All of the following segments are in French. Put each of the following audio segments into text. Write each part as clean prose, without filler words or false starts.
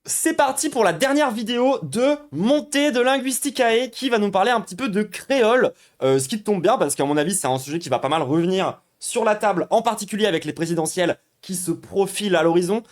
C'est parti pour la dernière vidéo de Montée de Linguisticae qui va nous parler un petit peu de créole, ce qui tombe bien parce qu'à mon avis c'est un sujet qui va pas mal revenir sur la table, en particulier avec les présidentielles qui se profilent à l'horizon,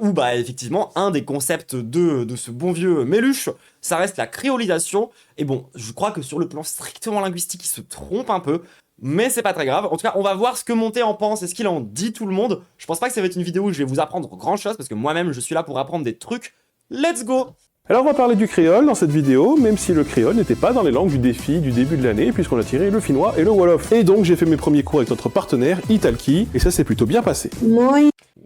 où bah effectivement un des concepts de ce bon vieux Méluche, ça reste la créolisation, et bon, je crois que sur le plan strictement linguistique il se trompe un peu, mais c'est pas très grave. En tout cas, on va voir ce que Monté en pense et ce qu'il en dit tout le monde. Je pense pas que ça va être une vidéo où je vais vous apprendre grand chose, parce que moi-même, je suis là pour apprendre des trucs. Let's go! Alors on va parler du créole dans cette vidéo, même si le créole n'était pas dans les langues du défi du début de l'année, puisqu'on a tiré le finnois et le wolof. Et donc j'ai fait mes premiers cours avec notre partenaire, Italki, et ça s'est plutôt bien passé.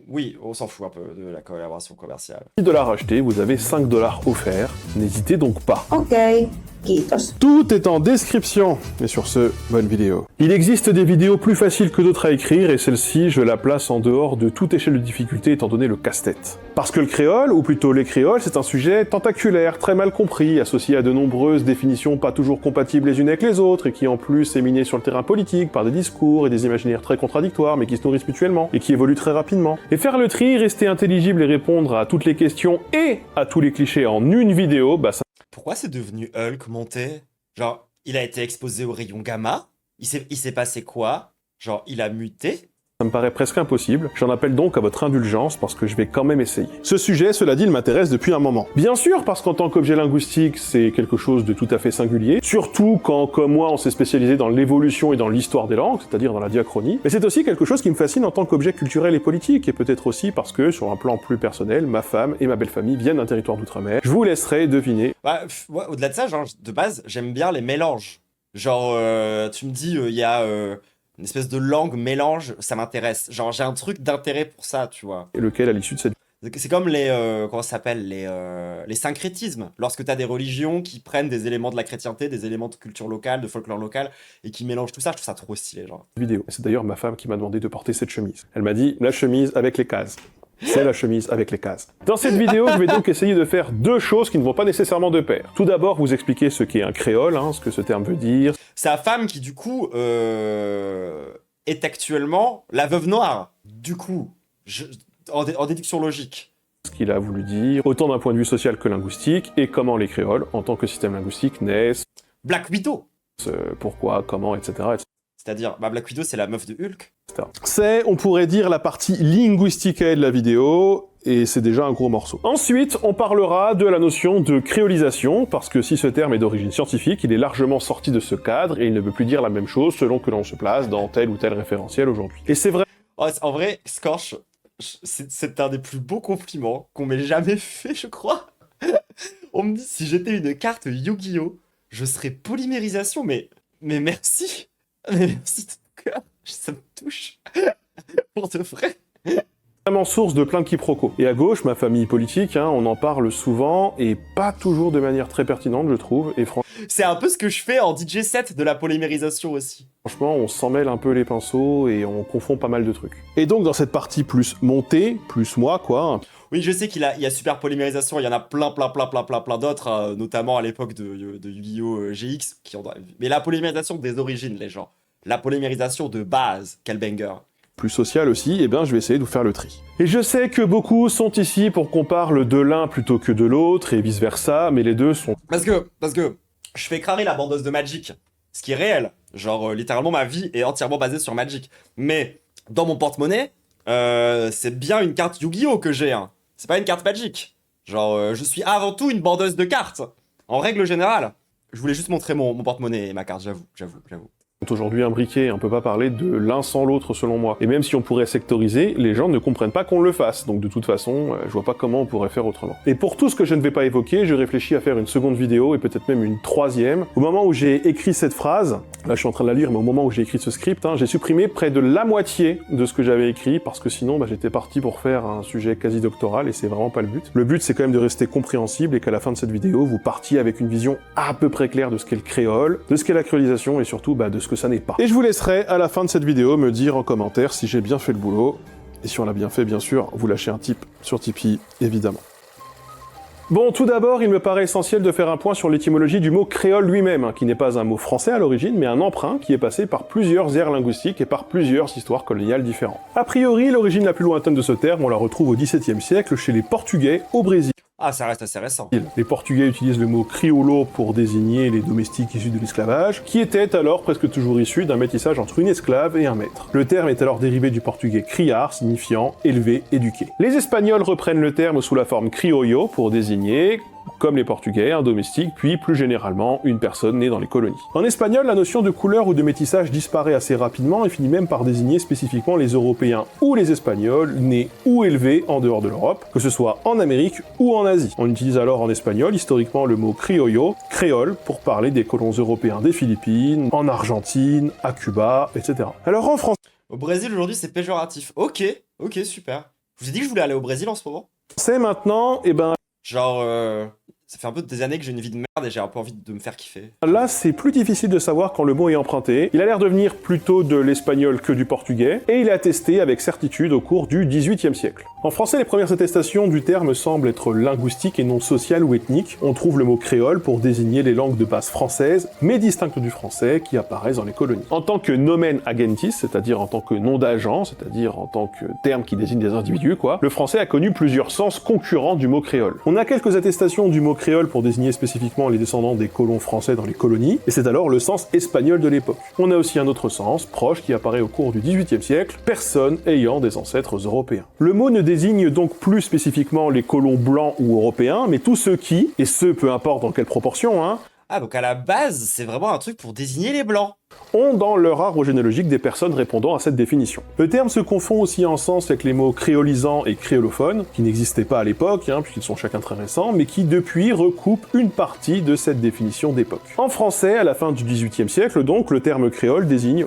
Oui, on s'en fout un peu de la collaboration commerciale. 10 $ achetés, vous avez 5 $ offerts. N'hésitez donc pas. Ok, quitos. Tout est en description. Et sur ce, bonne vidéo. Il existe des vidéos plus faciles que d'autres à écrire, et celle-ci, je la place en dehors de toute échelle de difficulté étant donné le casse-tête. Parce que le créole, ou plutôt les créoles, c'est un sujet tentaculaire, très mal compris, associé à de nombreuses définitions pas toujours compatibles les unes avec les autres, et qui en plus est miné sur le terrain politique par des discours et des imaginaires très contradictoires, mais qui se nourrissent mutuellement, et qui évoluent très rapidement. Et faire le tri, rester intelligible et répondre à toutes les questions et à tous les clichés en une vidéo, bah ça... Pourquoi c'est devenu Hulk Monté? Genre, il a été exposé au rayon gamma? Il s'est passé quoi? Genre, il a muté? Ça me paraît presque impossible, j'en appelle donc à votre indulgence parce que je vais quand même essayer. Ce sujet, cela dit, il m'intéresse depuis un moment. Bien sûr, parce qu'en tant qu'objet linguistique, c'est quelque chose de tout à fait singulier, surtout quand, comme moi, on s'est spécialisé dans l'évolution et dans l'histoire des langues, c'est-à-dire dans la diachronie, mais c'est aussi quelque chose qui me fascine en tant qu'objet culturel et politique, et peut-être aussi parce que, sur un plan plus personnel, ma femme et ma belle-famille viennent d'un territoire d'outre-mer. Je vous laisserai deviner. Bah, ouais, au-delà de ça, genre, de base, j'aime bien les mélanges. Genre, tu me dis, il y a... une espèce de langue mélange, ça m'intéresse. Genre, j'ai un truc d'intérêt pour ça, tu vois. Et lequel, à l'issue de cette... C'est comme les... comment ça s'appelle? Les syncrétismes. Lorsque t'as des religions qui prennent des éléments de la chrétienté, des éléments de culture locale, de folklore local, et qui mélangent tout ça, je trouve ça trop stylé, genre. vidéo. C'est d'ailleurs ma femme qui m'a demandé de porter cette chemise. Elle m'a dit, la chemise avec les cases. C'est la chemise avec les cases. Dans cette vidéo, je vais donc essayer de faire deux choses qui ne vont pas nécessairement de pair. Tout d'abord, vous expliquer ce qu'est un créole, ce que ce terme veut dire. Sa femme qui, du coup, est actuellement la veuve noire. Du coup, en déduction logique. Ce qu'il a voulu dire, autant d'un point de vue social que linguistique, et comment les créoles, en tant que système linguistique, naissent, Black Widow. pourquoi, comment, etc. C'est-à-dire, bah, Black Widow, c'est la meuf de Hulk. C'est, on pourrait dire, la partie linguistique de la vidéo, et c'est déjà un gros morceau. Ensuite, on parlera de la notion de créolisation, parce que si ce terme est d'origine scientifique, il est largement sorti de ce cadre, et il ne veut plus dire la même chose selon que l'on se place dans tel ou tel référentiel aujourd'hui. Et c'est vrai... Oh, en vrai, Scorch, c'est un des plus beaux compliments qu'on m'ait jamais fait, je crois. On me dit, si j'étais une carte Yu-Gi-Oh, je serais polymérisation, mais merci. Mais merci de tout cœur, ça me touche. Pour de vrai. Vraiment source de plein de quiproquos. Et à gauche, ma famille politique, on en parle souvent, et pas toujours de manière très pertinente, je trouve, et c'est un peu ce que je fais en DJ set de la polymérisation aussi. franchement, on s'en mêle un peu les pinceaux, et on confond pas mal de trucs. Et donc, dans cette partie plus montée, plus moi, quoi... Oui, je sais qu'il y a super polymérisation, il y en a plein d'autres, notamment à l'époque de Yu-Gi-Oh! GX, mais la polymérisation des origines, les gens. La polymérisation de base, quel banger. Plus social aussi, eh bien je vais essayer de vous faire le tri. Et je sais que beaucoup sont ici pour qu'on parle de l'un plutôt que de l'autre, et vice-versa, mais les deux sont... Parce que je fais cramer la bandeuse de Magic, ce qui est réel. Genre, littéralement, ma vie est entièrement basée sur Magic. Mais, dans mon porte-monnaie, c'est bien une carte Yu-Gi-Oh! Que j'ai, C'est pas une carte Magic. Genre, je suis avant tout une bandeuse de cartes. En règle générale. Je voulais juste montrer mon porte-monnaie et ma carte, j'avoue. aujourd'hui imbriqués, on peut pas parler de l'un sans l'autre selon moi. Et même si on pourrait sectoriser, les gens ne comprennent pas qu'on le fasse, donc de toute façon, je vois pas comment on pourrait faire autrement. Et pour tout ce que je ne vais pas évoquer, je réfléchis à faire une seconde vidéo, et peut-être même une troisième. Au moment où j'ai écrit cette phrase, là je suis en train de la lire, mais au moment où j'ai écrit ce script, j'ai supprimé près de la moitié de ce que j'avais écrit, parce que sinon j'étais parti pour faire un sujet quasi doctoral, et c'est vraiment pas le but. Le but c'est quand même de rester compréhensible, et qu'à la fin de cette vidéo, vous partiez avec une vision à peu près claire de ce qu'est le créole, de ce qu'est la créolisation, et surtout de ce que ça n'est pas. Et je vous laisserai, à la fin de cette vidéo, me dire en commentaire si j'ai bien fait le boulot. Et si on l'a bien fait, bien sûr, vous lâchez un tip sur Tipeee, évidemment. Bon, tout d'abord, il me paraît essentiel de faire un point sur l'étymologie du mot créole lui-même, qui n'est pas un mot français à l'origine, mais un emprunt qui est passé par plusieurs aires linguistiques et par plusieurs histoires coloniales différentes. A priori, l'origine la plus lointaine de ce terme, on la retrouve au XVIIe siècle chez les Portugais, au Brésil. Ah, ça reste assez récent. Les Portugais utilisent le mot crioulo pour désigner les domestiques issus de l'esclavage, qui étaient alors presque toujours issus d'un métissage entre une esclave et un maître. Le terme est alors dérivé du portugais criar, signifiant élevé, éduqué. Les Espagnols reprennent le terme sous la forme criollo pour désigner, comme les Portugais, un domestique, puis plus généralement une personne née dans les colonies. En espagnol, la notion de couleur ou de métissage disparaît assez rapidement et finit même par désigner spécifiquement les Européens ou les Espagnols nés ou élevés en dehors de l'Europe, que ce soit en Amérique ou en Asie. On utilise alors en espagnol historiquement le mot criollo, créole, pour parler des colons européens des Philippines, en Argentine, à Cuba, etc. Alors en France, Au Brésil, aujourd'hui, c'est péjoratif. Ok, super. Je vous ai dit que je voulais aller au Brésil en ce moment. c'est maintenant, Genre, ça fait un peu des années que j'ai une vie de merde et j'ai un peu envie de me faire kiffer. là, c'est plus difficile de savoir quand le mot est emprunté. Il a l'air de venir plutôt de l'espagnol que du portugais, et il est attesté avec certitude au cours du XVIIIe siècle. En français, les premières attestations du terme semblent être linguistiques et non sociales ou ethniques. On trouve le mot créole pour désigner les langues de base françaises, mais distinctes du français, qui apparaissent dans les colonies. En tant que nomen agentis, c'est-à-dire en tant que nom d'agent, c'est-à-dire en tant que terme qui désigne des individus, le français a connu plusieurs sens concurrents du mot créole. On a quelques attestations du mot créole pour désigner spécifiquement les descendants des colons français dans les colonies, et c'est alors le sens espagnol de l'époque. On a aussi un autre sens, proche, qui apparaît au cours du XVIIIe siècle, personne ayant des ancêtres européens. Le mot ne désigne donc plus spécifiquement les colons blancs ou européens, mais tous ceux qui, et ce peu importe dans quelle proportion, Ah, donc à la base, c'est vraiment un truc pour désigner les blancs. ont dans leur arbre généalogique des personnes répondant à cette définition. Le terme se confond aussi en sens avec les mots créolisant et créolophone, qui n'existaient pas à l'époque, puisqu'ils sont chacun très récents, mais qui depuis recoupent une partie de cette définition d'époque. En français, à la fin du XVIIIe siècle, donc, le terme créole désigne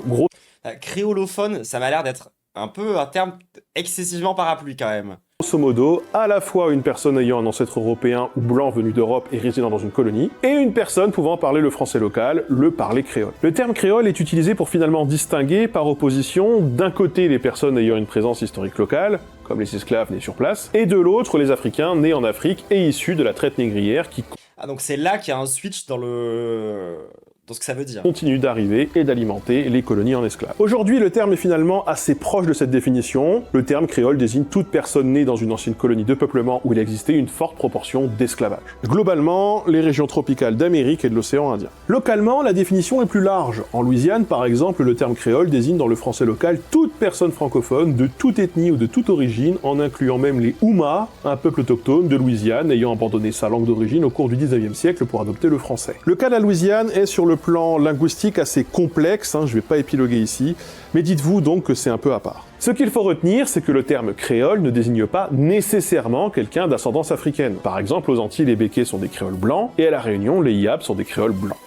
Créolophone, ça m'a l'air d'être un peu un terme excessivement parapluie quand même. grosso modo, à la fois une personne ayant un ancêtre européen ou blanc venu d'Europe et résidant dans une colonie, et une personne pouvant parler le français local, le parler créole. Le terme créole est utilisé pour finalement distinguer, par opposition, d'un côté les personnes ayant une présence historique locale, comme les esclaves nés sur place, et de l'autre les Africains nés en Afrique et issus de la traite négrière qui Ah, donc c'est là qu'il y a un switch dans ce que ça veut dire. continue d'arriver et d'alimenter les colonies en esclaves. Aujourd'hui, le terme est finalement assez proche de cette définition. Le terme créole désigne toute personne née dans une ancienne colonie de peuplement où il existait une forte proportion d'esclavage. Globalement, les régions tropicales d'Amérique et de l'océan Indien. Localement, la définition est plus large. En Louisiane, par exemple, le terme créole désigne dans le français local toute personne francophone de toute ethnie ou de toute origine, en incluant même les Houmas, un peuple autochtone de Louisiane ayant abandonné sa langue d'origine au cours du 19e siècle pour adopter le français. Le cas de la Louisiane est sur le plan linguistique assez complexe, je vais pas épiloguer ici, mais dites-vous donc que c'est un peu à part. Ce qu'il faut retenir, c'est que le terme créole ne désigne pas nécessairement quelqu'un d'ascendance africaine. Par exemple, aux Antilles, les Békés sont des créoles blancs, et à La Réunion, les Iabs sont des créoles blancs.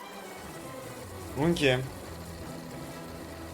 Ok.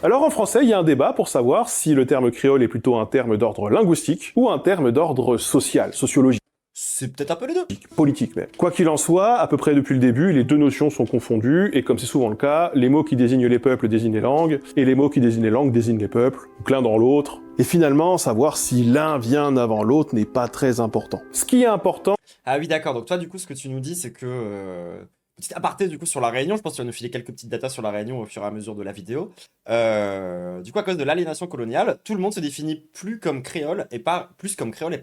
Alors en français, il y a un débat pour savoir si le terme créole est plutôt un terme d'ordre linguistique ou un terme d'ordre social, sociologique. C'est peut-être un peu les deux. Politique même. Quoi qu'il en soit, à peu près depuis le début, les deux notions sont confondues, et comme c'est souvent le cas, les mots qui désignent les peuples désignent les langues, et les mots qui désignent les langues désignent les peuples, donc l'un dans l'autre. Et finalement, savoir si l'un vient avant l'autre n'est pas très important. Ce qui est important... Ah oui, d'accord. Donc toi, du coup, ce que tu nous dis, c'est que... Petit aparté, du coup, sur la Réunion, je pense que tu vas nous filer quelques petites datas sur la Réunion au fur et à mesure de la vidéo. Du coup, à cause de l'aliénation coloniale, tout le monde se définit plus comme créole et pas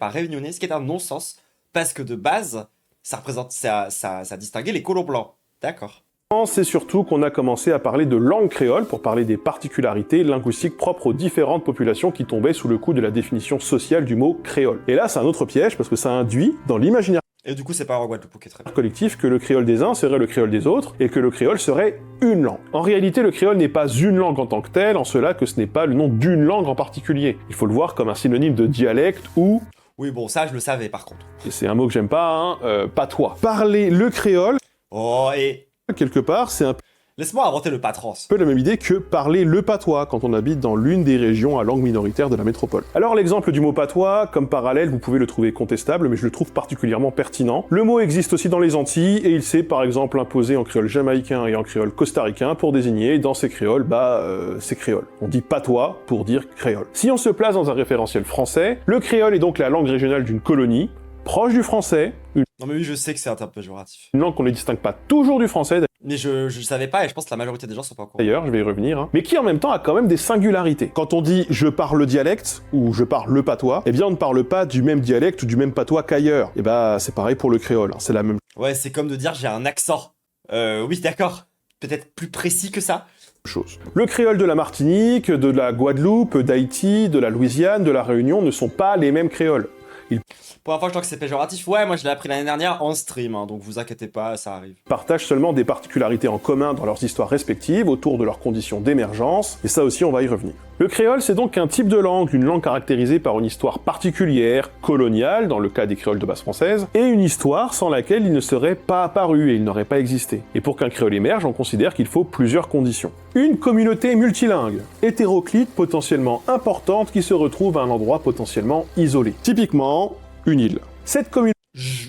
réunionnais, ce qui est un non-sens. Parce que de base, ça distinguait les colons blancs. D'accord. C'est surtout qu'on a commencé à parler de langue créole pour parler des particularités linguistiques propres aux différentes populations qui tombaient sous le coup de la définition sociale du mot créole. Et là, c'est un autre piège parce que ça induit dans l'imaginaire Et du coup, c'est pas en Guadeloupe qui est très bien. collectif que le créole des uns serait le créole des autres et que le créole serait une langue. En réalité, le créole n'est pas une langue en tant que telle, en cela que ce n'est pas le nom d'une langue en particulier. Il faut le voir comme un synonyme de dialecte ou... Oui, bon, ça, je le savais, par contre. Et c'est un mot que j'aime pas, patois. Parler le créole, Oh, et... quelque part, c'est un Laisse-moi inventer le patrons. peu la même idée que parler le patois quand on habite dans l'une des régions à langue minoritaire de la métropole. Alors l'exemple du mot patois, comme parallèle, vous pouvez le trouver contestable, mais je le trouve particulièrement pertinent. Le mot existe aussi dans les Antilles, et il s'est par exemple imposé en créole jamaïcain et en créole costaricain pour désigner dans ces créoles, ces créoles. On dit patois pour dire créole. Si on se place dans un référentiel français, le créole est donc la langue régionale d'une colonie, proche du français, Non mais oui, je sais que c'est un terme péjoratif. Une langue qu'on ne distingue pas toujours du français, Mais je savais pas et je pense que la majorité des gens sont pas au courant. d'ailleurs, je vais y revenir, hein, mais qui en même temps a quand même des singularités. Quand on dit « je parle le dialecte » ou « je parle le patois », eh bien on ne parle pas du même dialecte ou du même patois qu'ailleurs. Et bah c'est pareil pour le créole, hein, c'est la même Ouais, c'est comme de dire j'ai un accent. Oui, d'accord. Peut-être plus précis que ça. chose. Le créole de la Martinique, de la Guadeloupe, d'Haïti, de la Louisiane, de la Réunion ne sont pas les mêmes créoles. Pour la fois, je crois que c'est péjoratif. Ouais, moi je l'ai appris l'année dernière en stream, hein, donc vous inquiétez pas, ça arrive. Partagent seulement des particularités en commun dans leurs histoires respectives, autour de leurs conditions d'émergence, et ça aussi on va y revenir. Le créole c'est donc un type de langue, une langue caractérisée par une histoire particulière, coloniale, dans le cas des créoles de base française, et une histoire sans laquelle il ne serait pas apparu et il n'aurait pas existé. Et pour qu'un créole émerge, on considère qu'il faut plusieurs conditions. Une communauté multilingue, hétéroclite potentiellement importante qui se retrouve à un endroit potentiellement isolé. Typiquement, une île. Cette communauté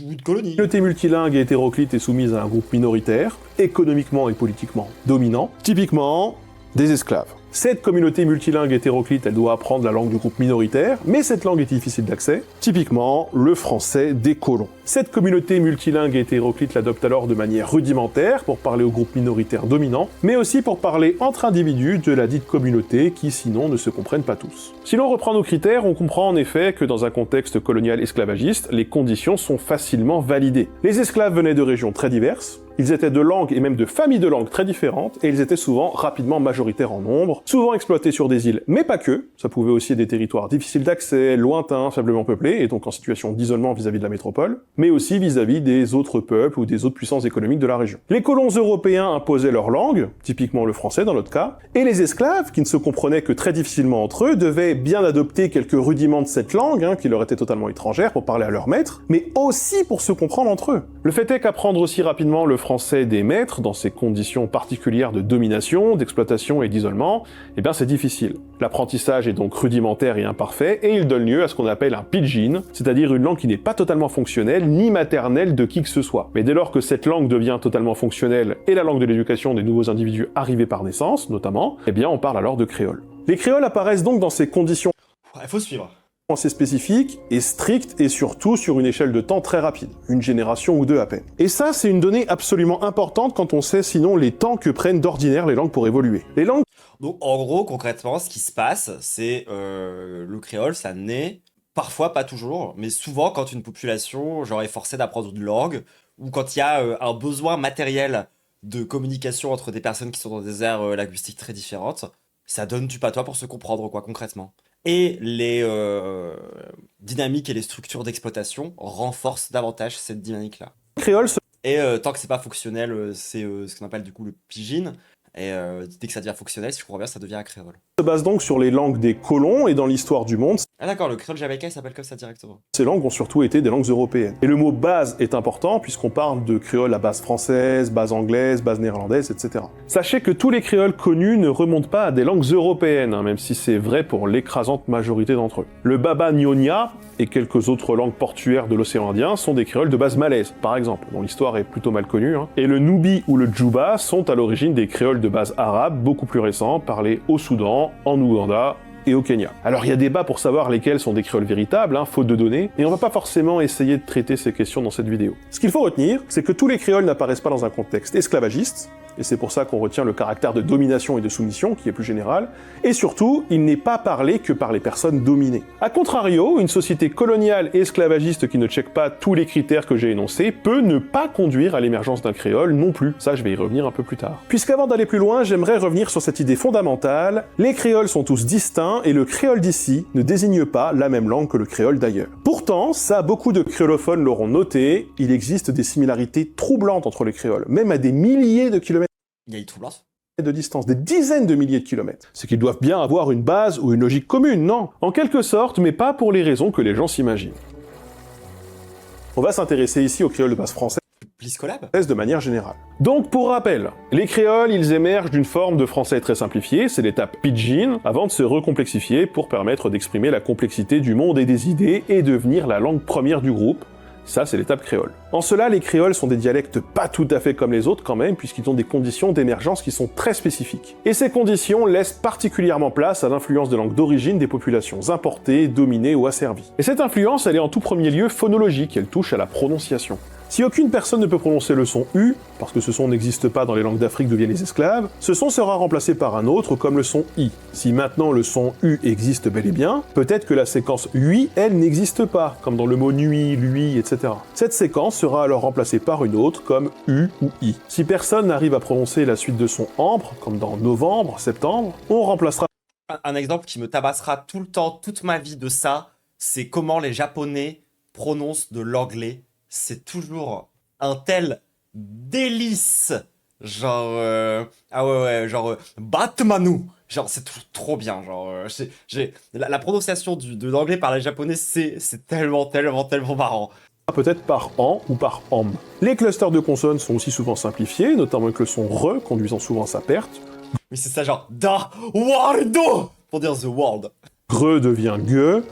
Ou de colonie. multilingue et hétéroclite est soumise à un groupe minoritaire, économiquement et politiquement dominant, typiquement des esclaves. Cette communauté multilingue hétéroclite, elle doit apprendre la langue du groupe minoritaire, mais cette langue est difficile d'accès, typiquement le français des colons. Cette communauté multilingue et hétéroclite l'adopte alors de manière rudimentaire pour parler au groupe minoritaire dominant, mais aussi pour parler entre individus de la dite communauté qui sinon ne se comprennent pas tous. Si l'on reprend nos critères, on comprend en effet que dans un contexte colonial esclavagiste, les conditions sont facilement validées. Les esclaves venaient de régions très diverses, ils étaient de langues et même de familles de langues très différentes, et ils étaient souvent rapidement majoritaires en nombre, souvent exploités sur des îles, mais pas que, ça pouvait aussi être des territoires difficiles d'accès, lointains, faiblement peuplés, et donc en situation d'isolement vis-à-vis de la métropole, mais aussi vis-à-vis des autres peuples ou des autres puissances économiques de la région. Les colons européens imposaient leur langue, typiquement le français dans notre cas, et les esclaves, qui ne se comprenaient que très difficilement entre eux, devaient bien adopter quelques rudiments de cette langue, qui leur était totalement étrangère, pour parler à leur maître, mais aussi pour se comprendre entre eux. Le fait est qu'apprendre aussi rapidement le français des maîtres, dans ces conditions particulières de domination, d'exploitation et d'isolement, eh bien c'est difficile. L'apprentissage est donc rudimentaire et imparfait, et il donne lieu à ce qu'on appelle un pidgin, c'est-à-dire une langue qui n'est pas totalement fonctionnelle, ni maternelle de qui que ce soit. Mais dès lors que cette langue devient totalement fonctionnelle, et la langue de l'éducation des nouveaux individus arrivés par naissance, notamment, eh bien on parle alors de créole. Les créoles apparaissent donc dans ces conditions Il faut suivre. assez spécifique et strict et surtout sur une échelle de temps très rapide, une génération ou deux à peine. Et ça, c'est une donnée absolument importante quand on sait sinon les temps que prennent d'ordinaire les langues pour évoluer. Les langues Donc en gros, concrètement, ce qui se passe, c'est le créole, ça naît, parfois pas toujours, mais souvent quand une population genre, est forcée d'apprendre une langue, ou quand il y a un besoin matériel de communication entre des personnes qui sont dans des aires linguistiques très différentes, ça donne du patois pour se comprendre, quoi, concrètement. Et les dynamiques et les structures d'exploitation renforcent davantage cette dynamique-là. créoles se Et tant que c'est pas fonctionnel, c'est ce qu'on appelle du coup le pidgin. Et dès que ça devient fonctionnel, si je comprends bien, ça devient un créole. basent donc sur les langues des colons et dans l'histoire du monde, Ah d'accord, le créole jamaïcain il s'appelle comme ça directement. ces langues ont surtout été des langues européennes. Et le mot base est important puisqu'on parle de créole à base française, base anglaise, base néerlandaise, etc. Sachez que tous les créoles connus ne remontent pas à des langues européennes, même si c'est vrai pour l'écrasante majorité d'entre eux. Le baba nyonya et quelques autres langues portuaires de l'océan Indien sont des créoles de base malaise, par exemple, dont l'histoire est plutôt mal connue. Et le nubi ou le djouba sont à l'origine des créoles de base arabe, beaucoup plus récents, parlés au Soudan, en Ouganda et au Kenya. Alors il y a débat pour savoir lesquels sont des créoles véritables, faute de données, et on va pas forcément essayer de traiter ces questions dans cette vidéo. Ce qu'il faut retenir, c'est que tous les créoles n'apparaissent pas dans un contexte esclavagiste, et c'est pour ça qu'on retient le caractère de domination et de soumission, qui est plus général, et surtout, il n'est pas parlé que par les personnes dominées. A contrario, une société coloniale et esclavagiste qui ne check pas tous les critères que j'ai énoncés peut ne pas conduire à l'émergence d'un créole non plus. Ça, je vais y revenir un peu plus tard. Puisqu'avant d'aller plus loin, j'aimerais revenir sur cette idée fondamentale, les créoles sont tous distincts, et le créole d'ici ne désigne pas la même langue que le créole d'ailleurs. Pourtant, ça, beaucoup de créolophones l'auront noté, il existe des similarités troublantes entre les créoles, même à des milliers de kilomètres Il y a une troublance. de distance, des dizaines de milliers de kilomètres. C'est qu'ils doivent bien avoir une base ou une logique commune, non? En quelque sorte, mais pas pour les raisons que les gens s'imaginent. On va s'intéresser ici aux créoles de base française Please collab. de manière générale. Donc pour rappel, les créoles, ils émergent d'une forme de français très simplifié, c'est l'étape pidgin, avant de se recomplexifier pour permettre d'exprimer la complexité du monde et des idées et devenir la langue première du groupe. Ça, c'est l'étape créole. En cela, les créoles sont des dialectes pas tout à fait comme les autres quand même, puisqu'ils ont des conditions d'émergence qui sont très spécifiques. Et ces conditions laissent particulièrement place à l'influence de langues d'origine des populations importées, dominées ou asservies. Et cette influence, elle est en tout premier lieu phonologique, elle touche à la prononciation. Si aucune personne ne peut prononcer le son U, parce que ce son n'existe pas dans les langues d'Afrique d'où viennent les esclaves, ce son sera remplacé par un autre comme le son I. Si maintenant le son U existe bel et bien, peut-être que la séquence UI, elle, n'existe pas, comme dans le mot nuit, lui, etc. Cette séquence sera alors remplacée par une autre comme U ou I. Si personne n'arrive à prononcer la suite de son ambre, comme dans novembre, septembre, on remplacera Un exemple qui me tabassera tout le temps, toute ma vie de ça, c'est comment les Japonais prononcent de l'anglais. C'est toujours un tel délice. Genre, ah ouais, genre, Batmanu. Genre, c'est trop bien. Genre, la prononciation de l'anglais par les Japonais, c'est tellement marrant. peut-être par an ou par am. Les clusters de consonnes sont aussi souvent simplifiés, notamment avec le son re conduisant souvent à sa perte. Mais c'est ça, genre, da, world, pour dire the world. Gre devient gue,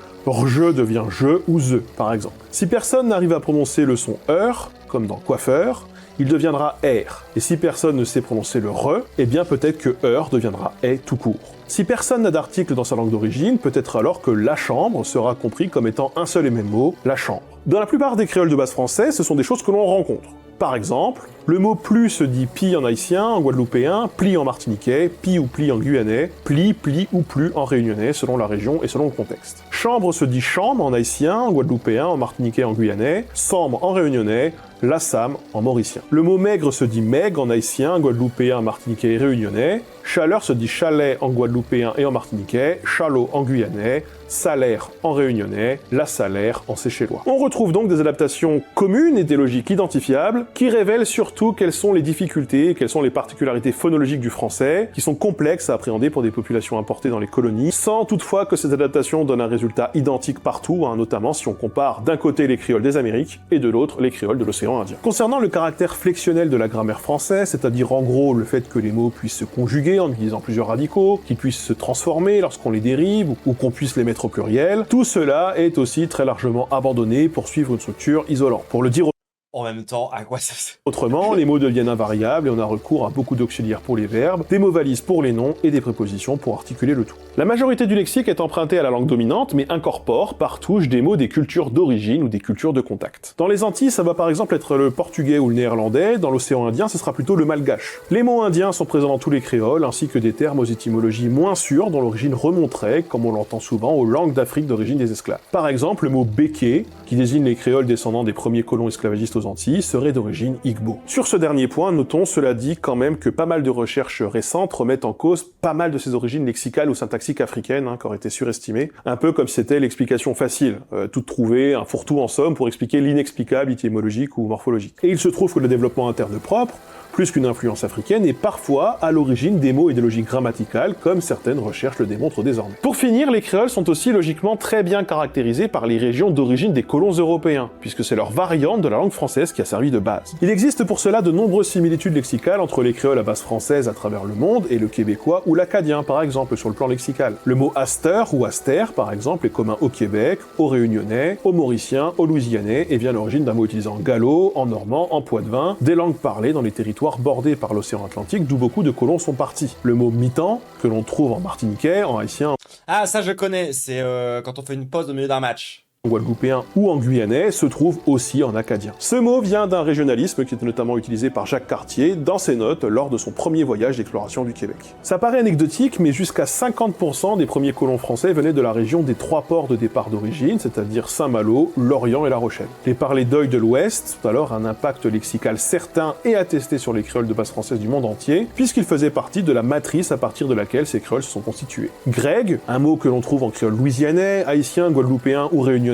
je devient je ou ze, par exemple. Si personne n'arrive à prononcer le son heure, comme dans coiffeur, il deviendra R. Et si personne ne sait prononcer le re, eh bien peut-être que heure deviendra est tout court. Si personne n'a d'article dans sa langue d'origine, peut-être alors que la chambre sera compris comme étant un seul et même mot, la chambre. Dans la plupart des créoles de base français, ce sont des choses que l'on rencontre. Par exemple, le mot plus se dit pi en haïtien, en guadeloupéen, pli en martiniquais, pi ou pli en guyanais, pli ou plus en réunionnais selon la région et selon le contexte. Chambre se dit chambre en haïtien, en guadeloupéen, en martiniquais, en guyanais, sambre en réunionnais, la sam en mauricien. Le mot maigre se dit maigre en haïtien, en guadeloupéen, martiniquais et réunionnais, chaleur se dit chalet en guadeloupéen et en martiniquais, chalot en guyanais, salaire en réunionnais, la salaire en séchellois. On retrouve donc des adaptations communes et des logiques identifiables qui révèlent surtout quelles sont les difficultés et quelles sont les particularités phonologiques du français, qui sont complexes à appréhender pour des populations importées dans les colonies, sans toutefois que ces adaptations donnent un résultat identique partout, notamment si on compare d'un côté les créoles des Amériques et de l'autre les créoles de l'océan Indien. Concernant le caractère flexionnel de la grammaire française, c'est-à-dire en gros le fait que les mots puissent se conjuguer en utilisant plusieurs radicaux, qu'ils puissent se transformer lorsqu'on les dérive ou qu'on puisse les mettre au pluriel, tout cela est aussi très largement abandonné pour suivre une structure isolante. Pour le dire en même temps, à quoi ça sert ? autrement, les mots deviennent invariables et on a recours à beaucoup d'auxiliaires pour les verbes, des mots valises pour les noms et des prépositions pour articuler le tout. La majorité du lexique est empruntée à la langue dominante, mais incorpore par touche des mots des cultures d'origine ou des cultures de contact. Dans les Antilles, ça va par exemple être le portugais ou le néerlandais, dans l'océan Indien, ce sera plutôt le malgache. Les mots indiens sont présents dans tous les créoles, ainsi que des termes aux étymologies moins sûres dont l'origine remonterait, comme on l'entend souvent, aux langues d'Afrique d'origine des esclaves. Par exemple, le mot béké, qui désigne les créoles descendants des premiers colons esclavagistes aux Antilles, serait d'origine igbo. Sur ce dernier point, notons cela dit quand même que pas mal de recherches récentes remettent en cause pas mal de ces origines lexicales ou syntaxiques africaines, qui auraient été surestimées, un peu comme si c'était l'explication facile, toute trouvée, un fourre-tout en somme pour expliquer l'inexplicable étymologique ou morphologique. Et il se trouve que le développement interne propre, plus qu'une influence africaine, est parfois à l'origine des mots et des logiques grammaticales, comme certaines recherches le démontrent désormais. Pour finir, les créoles sont aussi logiquement très bien caractérisés par les régions d'origine des colons européens, puisque c'est leur variante de la langue française qui a servi de base. Il existe pour cela de nombreuses similitudes lexicales entre les créoles à base française à travers le monde et le québécois ou l'acadien, par exemple, sur le plan lexical. Le mot aster ou aster, par exemple, est commun au Québec, aux Réunionnais, aux Mauriciens, aux Louisianais, et vient à l'origine d'un mot utilisé en gallo, en normand, en poitevin, des langues parlées dans les territoires bordés par l'océan Atlantique, d'où beaucoup de colons sont partis. Le mot mi-temps, que l'on trouve en martiniquais, en haïtien, Ah, ça je connais, c'est quand on fait une pause au milieu d'un match. en guadeloupéen ou en guyanais, se trouve aussi en acadien. Ce mot vient d'un régionalisme qui était notamment utilisé par Jacques Cartier dans ses notes lors de son premier voyage d'exploration du Québec. Ça paraît anecdotique, mais jusqu'à 50% des premiers colons français venaient de la région des 3 ports de départ d'origine, c'est-à-dire Saint-Malo, Lorient et La Rochelle. Les parlers d'œil de l'Ouest ont alors un impact lexical certain et attesté sur les créoles de base française du monde entier, puisqu'ils faisaient partie de la matrice à partir de laquelle ces créoles se sont constituées. Greg, un mot que l'on trouve en créole louisianais, haïtien, guadeloupéen ou réunionnais,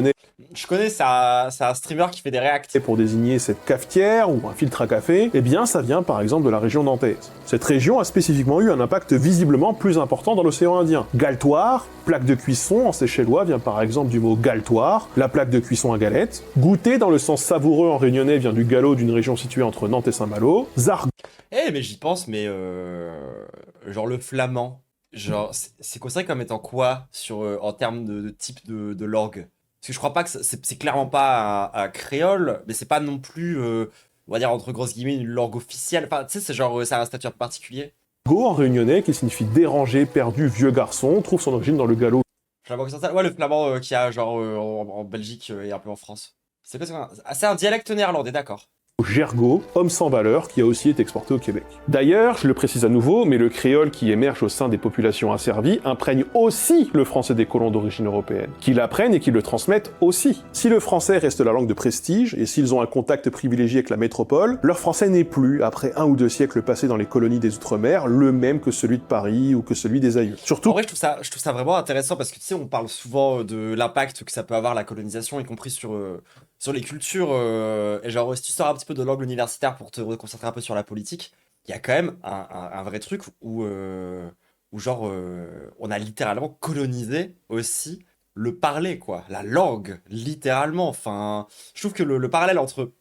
Je connais, c'est un streamer qui fait des reacts. pour désigner cette cafetière ou un filtre à café, eh bien ça vient par exemple de la région nantaise. Cette région a spécifiquement eu un impact visiblement plus important dans l'océan Indien. Galtoire, plaque de cuisson en séchellois vient par exemple du mot galtoire, la plaque de cuisson à galette. Goûter dans le sens savoureux en réunionnais vient du gallo d'une région située entre Nantes et Saint-Malo. Zarg Eh, mais j'y pense, mais genre le flamand, genre c'est considéré comme étant quoi sur en termes de type de langue? Parce que je crois pas que c'est clairement pas un créole, mais c'est pas non plus, on va dire entre grosses guillemets, une langue officielle. Enfin, tu sais, c'est genre, ça a un statut particulier. go en réunionnais qui signifie dérangé, perdu, vieux garçon, trouve son origine dans le gallo Flamand occidental, ouais, le flamand qu'il y a genre en Belgique et un peu en France. C'est quoi, c'est un dialecte néerlandais, d'accord. Gergo, homme sans valeur, qui a aussi été exporté au Québec. D'ailleurs, je le précise à nouveau, mais le créole qui émerge au sein des populations asservies imprègne aussi le français des colons d'origine européenne, qui l'apprennent et qui le transmettent aussi. Si le français reste la langue de prestige, et s'ils ont un contact privilégié avec la métropole, leur français n'est plus, après 1 ou 2 siècles passés dans les colonies des Outre-mer, le même que celui de Paris ou que celui des aïeux. Surtout... En vrai, je trouve ça vraiment intéressant parce que tu sais, on parle souvent de l'impact que ça peut avoir la colonisation, y compris sur les cultures. Et genre, si tu sors un petit peu de l'angle universitaire pour te concentrer un peu sur la politique, il y a quand même un vrai truc où genre, on a littéralement colonisé aussi le parler, quoi. La langue, littéralement. Enfin, je trouve que le parallèle entre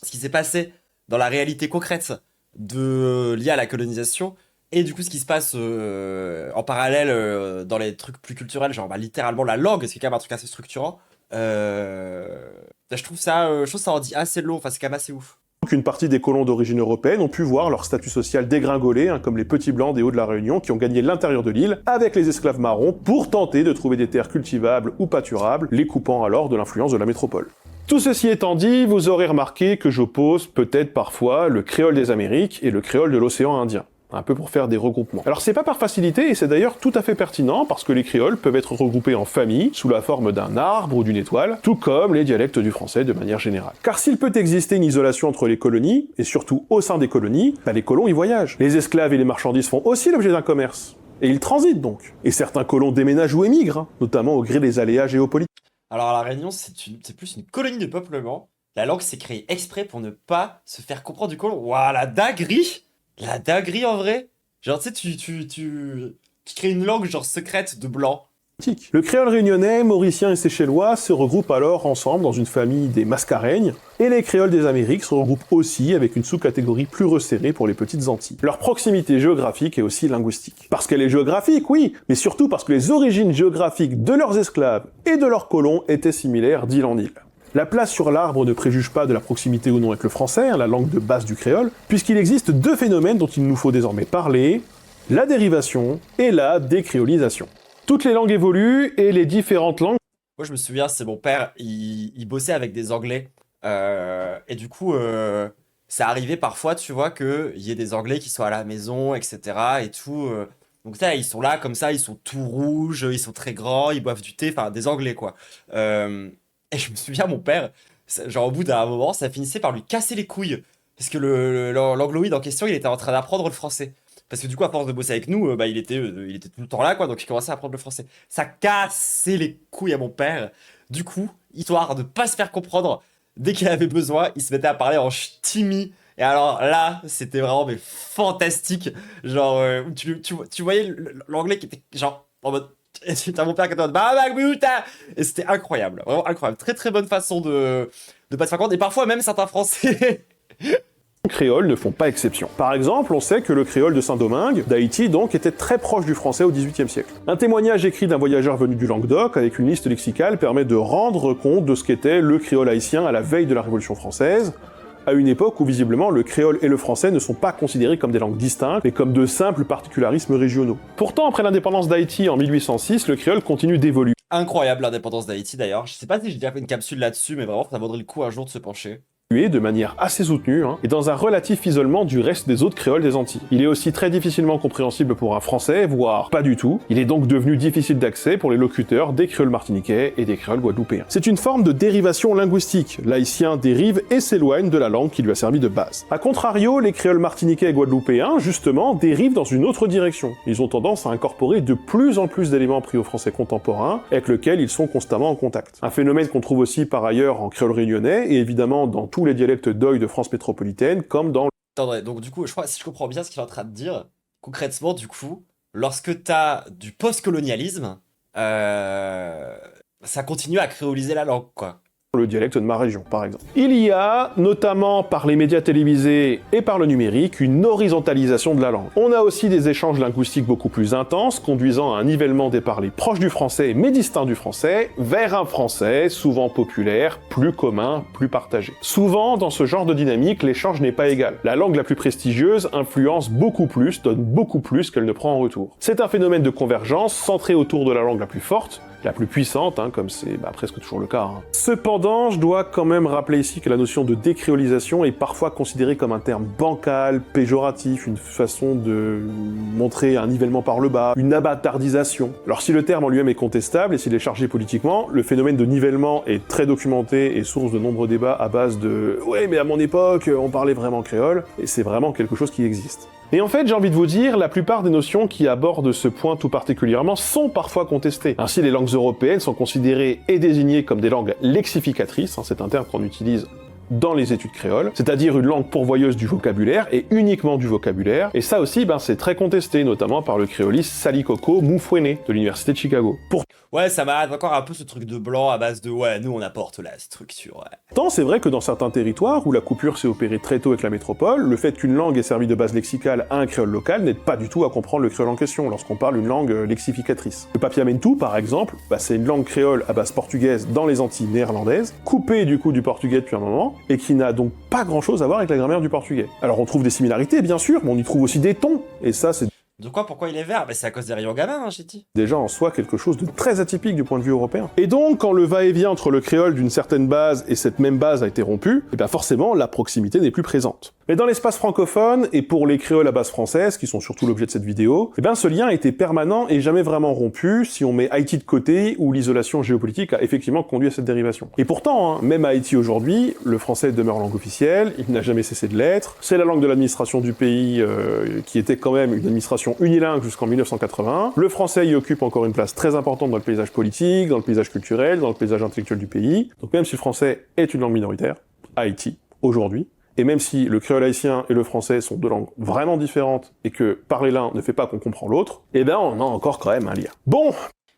ce qui s'est passé dans la réalité concrète liée à la colonisation et du coup ce qui se passe en parallèle dans les trucs plus culturels, genre bah, littéralement la langue, ce qui est quand même un truc assez structurant. Je trouve ça en dit assez long, enfin c'est quand même assez ouf. Qu'une partie des colons d'origine européenne ont pu voir leur statut social dégringoler, comme les petits blancs des Hauts-de-la-Réunion qui ont gagné l'intérieur de l'île avec les esclaves marrons pour tenter de trouver des terres cultivables ou pâturables, les coupant alors de l'influence de la métropole. Tout ceci étant dit, vous aurez remarqué que j'oppose peut-être parfois le créole des Amériques et le créole de l'océan Indien. Un peu pour faire des regroupements. Alors c'est pas par facilité, et c'est d'ailleurs tout à fait pertinent, parce que les créoles peuvent être regroupés en familles, sous la forme d'un arbre ou d'une étoile, tout comme les dialectes du français de manière générale. Car s'il peut exister une isolation entre les colonies, et surtout au sein des colonies, les colons y voyagent. Les esclaves et les marchandises font aussi l'objet d'un commerce. Et ils transitent donc. Et certains colons déménagent ou émigrent, notamment au gré des aléas géopolitiques. Alors la Réunion, c'est plus une colonie de peuplement. La langue s'est créée exprès pour ne pas se faire comprendre du colon. Waouh, la dinguerie! La dinguerie en vrai. Genre tu sais, tu crées une langue genre secrète de blanc. Le créole réunionnais, mauricien et séchellois se regroupent alors ensemble dans une famille des mascareignes, et les créoles des Amériques se regroupent aussi avec une sous-catégorie plus resserrée pour les petites Antilles. Leur proximité géographique est aussi linguistique. Parce qu'elle est géographique, oui, mais surtout parce que les origines géographiques de leurs esclaves et de leurs colons étaient similaires d'île en île. La place sur l'arbre ne préjuge pas de la proximité ou non avec le français, la langue de base du créole, puisqu'il existe 2 phénomènes dont il nous faut désormais parler, la dérivation et la décréolisation. Toutes les langues évoluent et les différentes langues... Moi je me souviens, c'est mon père, il bossait avec des Anglais, et du coup, ça arrivait parfois, tu vois, qu'il y ait des Anglais qui soient à la maison, etc. et tout. Donc ça, ils sont là comme ça, ils sont tout rouges, ils sont très grands, ils boivent du thé, enfin des Anglais quoi. Et je me souviens, mon père, genre au bout d'un moment, ça finissait par lui casser les couilles. Parce que l'angloïde en question, il était en train d'apprendre le français. Parce que du coup, à force de bosser avec nous, il était tout le temps là, quoi. Donc il commençait à apprendre le français. Ça cassait les couilles à mon père. Du coup, histoire de pas se faire comprendre, dès qu'il avait besoin, il se mettait à parler en ch'timi. Et alors là, c'était vraiment mais fantastique. Genre, tu voyais l'anglais qui était genre en mode... Et t'as mon père qui était en mode et c'était incroyable, vraiment incroyable. Très très bonne façon de pas se faire comprendre. Et parfois même certains français créoles ne font pas exception. Par exemple, on sait que le créole de Saint-Domingue, d'Haïti donc, était très proche du français au XVIIIe siècle. Un témoignage écrit d'un voyageur venu du Languedoc avec une liste lexicale permet de rendre compte de ce qu'était le créole haïtien à la veille de la Révolution française, à une époque où visiblement le créole et le français ne sont pas considérés comme des langues distinctes, mais comme de simples particularismes régionaux. Pourtant, après l'indépendance d'Haïti en 1806, le créole continue d'évoluer. Incroyable l'indépendance d'Haïti d'ailleurs. Je sais pas si j'ai déjà fait une capsule là-dessus, mais vraiment ça vaudrait le coup un jour de se pencher. De manière assez soutenue, et dans un relatif isolement du reste des autres créoles des Antilles. Il est aussi très difficilement compréhensible pour un français, voire pas du tout. Il est donc devenu difficile d'accès pour les locuteurs des créoles martiniquais et des créoles guadeloupéens. C'est une forme de dérivation linguistique. L'haïtien dérive et s'éloigne de la langue qui lui a servi de base. A contrario, les créoles martiniquais et guadeloupéens, justement, dérivent dans une autre direction. Ils ont tendance à incorporer de plus en plus d'éléments pris au français contemporain, avec lequel ils sont constamment en contact. Un phénomène qu'on trouve aussi par ailleurs en créole réunionnais, et évidemment dans tous les dialectes d'oï de France métropolitaine, comme dans... Attendez, donc du coup, je crois, si je comprends bien ce qu'il est en train de dire, concrètement, du coup, lorsque t'as du post-colonialisme, ça continue à créoliser la langue, quoi. Le dialecte de ma région, par exemple. Il y a, notamment par les médias télévisés et par le numérique, une horizontalisation de la langue. On a aussi des échanges linguistiques beaucoup plus intenses, conduisant à un nivellement des parlers proches du français mais distincts du français, vers un français souvent populaire, plus commun, plus partagé. Souvent, dans ce genre de dynamique, l'échange n'est pas égal. La langue la plus prestigieuse influence beaucoup plus, donne beaucoup plus qu'elle ne prend en retour. C'est un phénomène de convergence centré autour de la langue la plus forte, la plus puissante, hein, comme c'est presque toujours le cas. Hein. Cependant, je dois quand même rappeler ici que la notion de décréolisation est parfois considérée comme un terme bancal, péjoratif, une façon de montrer un nivellement par le bas, une abâtardisation. Alors si le terme en lui-même est contestable et s'il est chargé politiquement, le phénomène de nivellement est très documenté et source de nombreux débats à base de « ouais, mais à mon époque, on parlait vraiment créole », et c'est vraiment quelque chose qui existe. Et en fait, j'ai envie de vous dire, la plupart des notions qui abordent ce point tout particulièrement sont parfois contestées. Ainsi, les langues européennes sont considérées et désignées comme des langues lexificatrices, hein, c'est un terme qu'on utilise dans les études créoles, c'est-à-dire une langue pourvoyeuse du vocabulaire et uniquement du vocabulaire, et ça aussi, c'est très contesté, notamment par le créoliste Salikoko Mufwene de l'université de Chicago. Ouais, ça m'a encore un peu ce truc de blanc à base de ouais, nous on apporte la structure, ouais. Pourtant, c'est vrai que dans certains territoires où la coupure s'est opérée très tôt avec la métropole, le fait qu'une langue ait servi de base lexicale à un créole local n'aide pas du tout à comprendre le créole en question lorsqu'on parle une langue lexificatrice. Le papiamentu, par exemple, c'est une langue créole à base portugaise dans les Antilles néerlandaises, coupée du coup du portugais depuis un moment, et qui n'a donc pas grand-chose à voir avec la grammaire du portugais. Alors on trouve des similarités, bien sûr, mais on y trouve aussi des tons, et ça c'est... De quoi? Pourquoi il est vert? C'est à cause des rayons gamma, hein, Chetty. Déjà en soi quelque chose de très atypique du point de vue européen. Et donc, quand le va-et-vient entre le créole d'une certaine base et cette même base a été rompu, forcément, la proximité n'est plus présente. Mais dans l'espace francophone, et pour les créoles à base française, qui sont surtout l'objet de cette vidéo, ce lien a été permanent et jamais vraiment rompu si on met Haïti de côté, où l'isolation géopolitique a effectivement conduit à cette dérivation. Et pourtant, même à Haïti aujourd'hui, le français demeure langue officielle, il n'a jamais cessé de l'être, c'est la langue de l'administration du pays, qui était quand même une administration unilingue jusqu'en 1981. Le français y occupe encore une place très importante dans le paysage politique, dans le paysage culturel, dans le paysage intellectuel du pays. Donc même si le français est une langue minoritaire, à Haïti, aujourd'hui, et même si le créole haïtien et le français sont deux langues vraiment différentes, et que parler l'un ne fait pas qu'on comprend l'autre, on a encore quand même un lien. Bon!